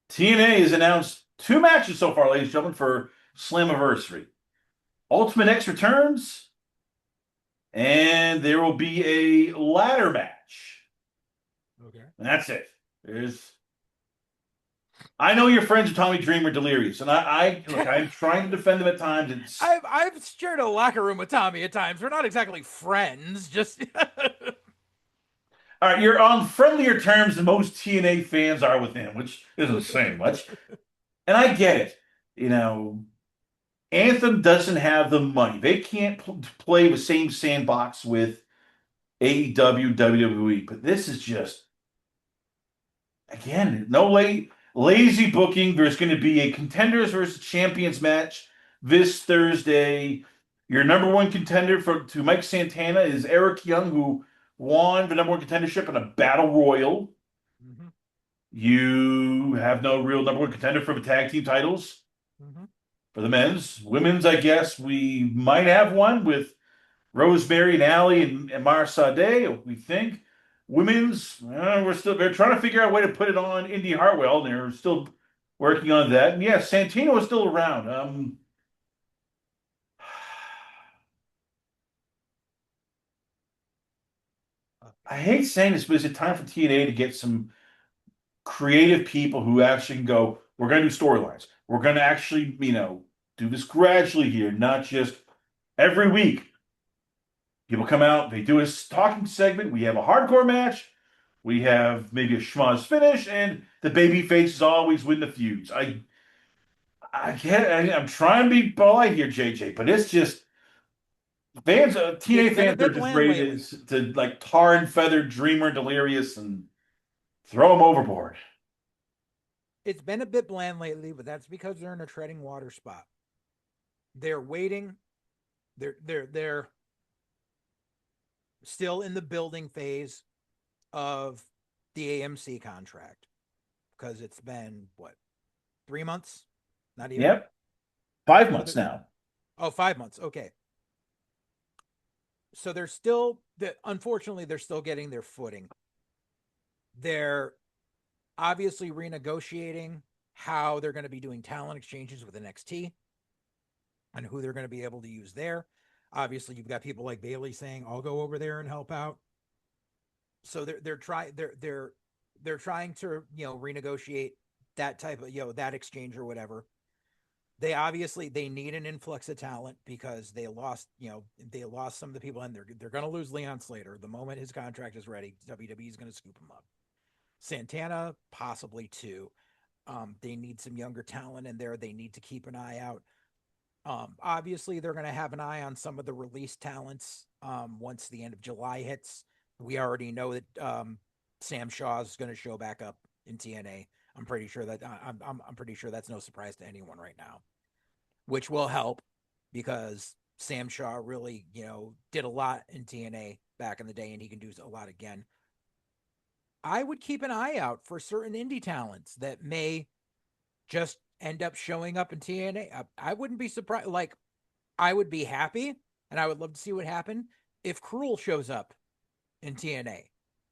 TNA has announced 2 matches so far, ladies and gentlemen, for Slammiversary. Ultimate X returns, and there will be a ladder match. Okay. And that's it. I know your friends with Tommy Dreamer Delirious, and I'm trying to defend them at times. I've shared a locker room with Tommy at times. We're not exactly friends, just all right, you're on friendlier terms than most TNA fans are with him, which isn't saying much. And I get it. Anthem doesn't have the money. They can't play the same sandbox with AEW, WWE. But this is just, again, no lazy booking. There's going to be a contenders versus champions match this Thursday. Your number one contender to Mike Santana is Eric Young, who won the number one contendership in a battle royal. You have no real number one contender for the tag team titles. For the men's. Women's, I guess we might have one with Rosemary and Allie and Mara Sade, we think. Women's, they're trying to figure out a way to put it on Indy Hartwell, and they're still working on that. And yeah, Santino is still around. I hate saying this, but is it time for TNA to get some creative people who actually can go, we're going to do storylines. We're going to actually, do this gradually here, not just every week. People come out, they do a talking segment. We have a hardcore match. We have maybe a schmoz finish, and the baby faces always win the feuds. I get it. I'm trying to be polite here, JJ, but it's just fans, It's TNA been a fans are bit just bland ready lately. to like tar and feather Dreamer, Delirious, and throw them overboard. It's been a bit bland lately, but that's because they're in a treading water spot. They're waiting. They're still in the building phase of the AMC contract because it's been what, 3 months? Not even. Yep, 5 months What? now. Oh, 5 months. Okay. So they're still unfortunately they're still getting their footing. They're obviously renegotiating how they're going to be doing talent exchanges with NXT and who they're going to be able to use there. Obviously, you've got people like Bailey saying, "I'll go over there and help out." So they're trying to renegotiate that type of that exchange or whatever. They obviously they need an influx of talent because they lost some of the people, and they're going to lose Leon Slater the moment his contract is ready. WWE is going to scoop him up. Santana possibly too. They need some younger talent in there. They need to keep an eye out. Obviously, they're going to have an eye on some of the release talents once the end of July hits. We already know that Sam Shaw is going to show back up in TNA. I'm pretty sure that I'm pretty sure that's no surprise to anyone right now, which will help because Sam Shaw really did a lot in TNA back in the day, and he can do a lot again. I would keep an eye out for certain indie talents that may just end up showing up in TNA. I wouldn't be surprised. Like, I would be happy and I would love to see what happened if Cruel shows up in TNA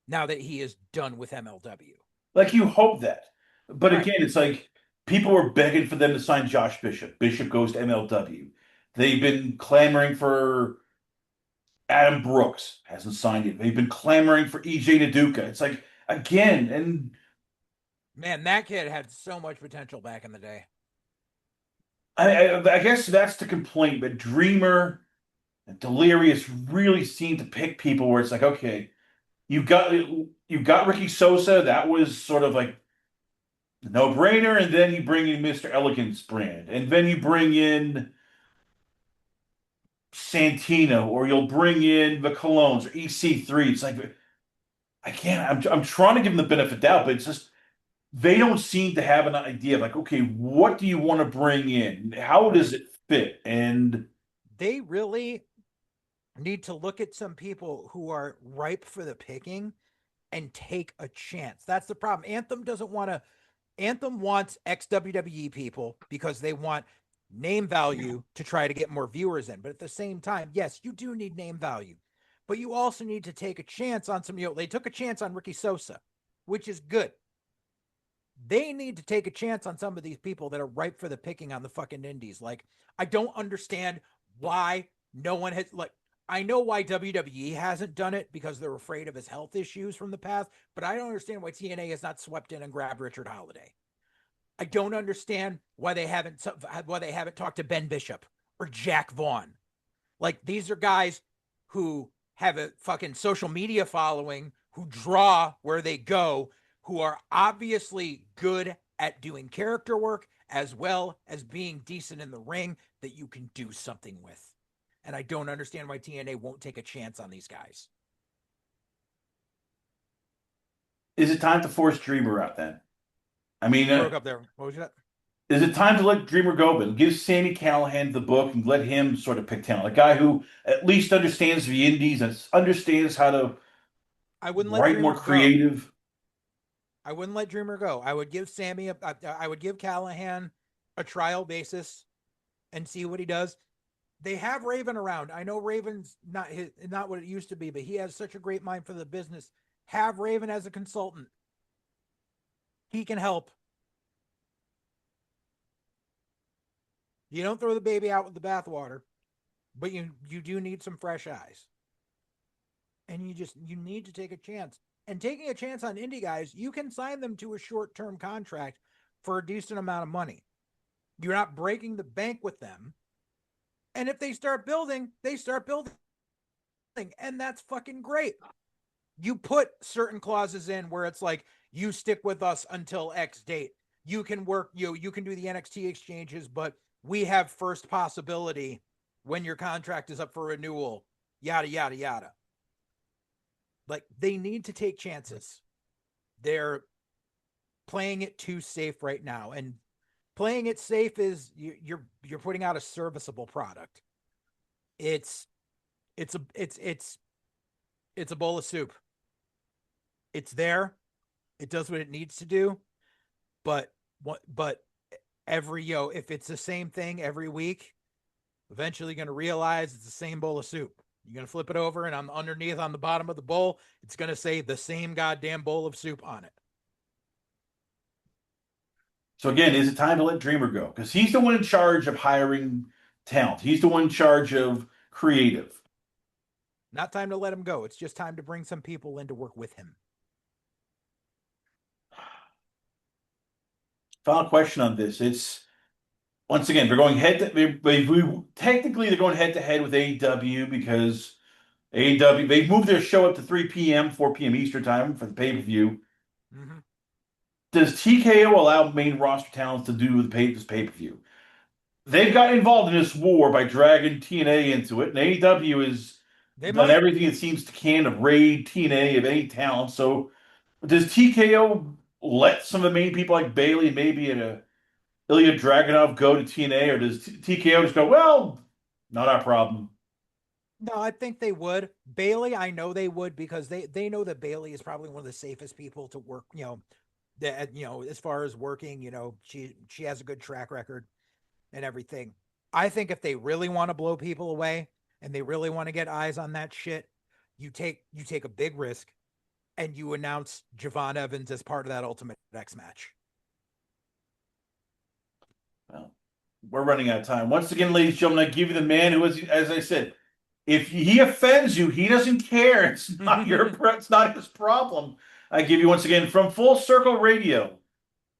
now that he is done with MLW. Like you hope that, but Right. again, it's like people were begging for them to sign Josh Bishop. Bishop goes to MLW. They've been clamoring for Adam Brooks, hasn't signed it. They've been clamoring for EJ Naduka. It's like again, and Man, that kid had so much potential back in the day. I guess that's the complaint. But Dreamer and Delirious really seem to pick people where it's like, okay, you got Ricky Sosa. That was sort of like a no-brainer, and then you bring in Mr. Elegance brand, and then you bring in Santino, or you'll bring in the Colognes or EC3. It's like I can't. I'm trying to give them the benefit of the doubt, but it's just they don't seem to have an idea of like, okay, what do you want to bring in? How Right. does it fit? And They really need to look at some people who are ripe for the picking and take a chance. That's the problem. Anthem doesn't want to. Anthem wants ex WWE people because they want name value to try to get more viewers in. But at the same time, yes, you do need name value, but you also need to take a chance on some. They took a chance on Ricky Sosa, which is good. They need to take a chance on some of these people that are ripe for the picking on the fucking indies. Like, I don't understand why no one has like. I know why WWE hasn't done it because they're afraid of his health issues from the past, but I don't understand why TNA has not swept in and grabbed Richard Holiday. I don't understand why they haven't talked to Ben Bishop or Jack Vaughn. Like, these are guys who have a fucking social media following, who draw where they go, who are obviously good at doing character work as well as being decent in the ring that you can do something with. And I don't understand why TNA won't take a chance on these guys. is it time to force Dreamer out then? I mean, You broke up there. What was that? is it time to let Dreamer go, but give Sammy Callahan the book and let him sort of pick talent? A guy who at least understands the indies and understands how to I wouldn't let write more Dreamer go. creative. I wouldn't let Dreamer go. I would give I would give Callahan a trial basis and see what he does. They have Raven around. I know Raven's not what it used to be, but he has such a great mind for the business. Have Raven as a consultant. He can help. You don't throw the baby out with the bathwater, but you do need some fresh eyes. And you need to take a chance. And taking a chance on indie guys, you can sign them to a short-term contract for a decent amount of money. You're not breaking the bank with them. And if they start building, they start building. And that's fucking great. You put certain clauses in where it's like, you stick with us until X date. you can work, you can do the NXT exchanges, but we have first possibility when your contract is up for renewal, yada yada yada. Like, they need to take chances. They're playing it too safe right now, and playing it safe is you're putting out a serviceable product. It's it's a bowl of soup. It's there. It does what it needs to do, but but every if it's the same thing every week, eventually going to realize it's the same bowl of soup. You're going to flip it over, and on underneath on the bottom of the bowl, it's going to say the same goddamn bowl of soup on it. So again, is it time to let Dreamer go? Because he's the one in charge of hiring talent. He's the one in charge of creative. Not time to let him go. It's just time to bring some people in to work with him. Final question on this. It's once again, they're going head to technically they're going head to head with AEW because AEW they've moved their show up to 3 p.m., 4 p.m. Eastern time for the pay-per-view. Mm-hmm. Does TKO allow main roster talents to do this pay-per-view? They've got involved in this war by dragging TNA into it, and AEW has done everything it seems to can to raid TNA of any talent. So does TKO let some of the main people like Bailey and maybe Ilya Dragunov go to TNA, or does TKO just go, well, not our problem? No, I think they would. Bailey, I know they would, because they know that Bailey is probably one of the safest people to work, that as far as working, she has a good track record and everything. I think if they really want to blow people away and they really want to get eyes on that shit, you take a big risk and you announce Javon Evans as part of that Ultimate X match. Well, we're running out of time. Once again, ladies and gentlemen, I give you the man who is, as I said, if he offends you, he doesn't care. It's not it's not his problem. I give you once again from Full Circle Radio.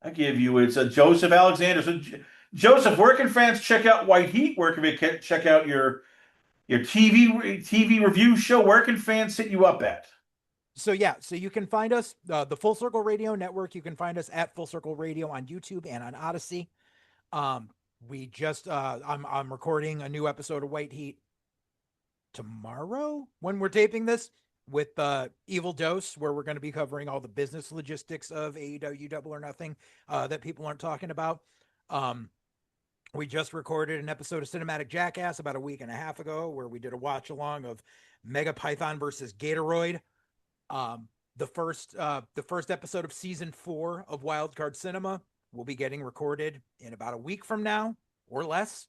I give you it's a Joseph Alexander. So Joseph, where can fans check out White Heat? Where can they check out your TV review show? Where can fans hit you up at? So you can find us the Full Circle Radio Network. You can find us at Full Circle Radio on YouTube and on Odyssey. We just I'm recording a new episode of White Heat tomorrow when we're taping this with Evil Dose, where we're going to be covering all the business logistics of AEW Double or Nothing that people aren't talking about. We just recorded an episode of Cinematic Jackass about a week and a half ago, where we did a watch along of Mega Python versus Gatoroid. The first episode of season 4 of Wildcard Cinema will be getting recorded in about a week from now or less.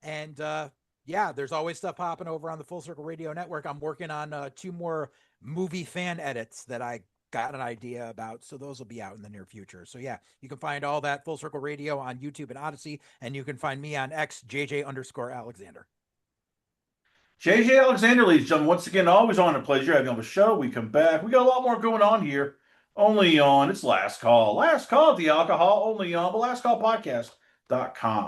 And there's always stuff popping over on the Full Circle Radio Network. I'm working on 2 more movie fan edits that I got an idea about, so those will be out in the near future. So you can find all that Full Circle Radio on YouTube and Odyssey, and you can find me on X, JJ_Alexander. JJ Alexander, ladies and gentlemen, once again, always on a pleasure having you on the show. We come back. We got a lot more going on here. Only on, it's Last Call. Last Call at the Alcohol, only on the lastcallpodcast.com.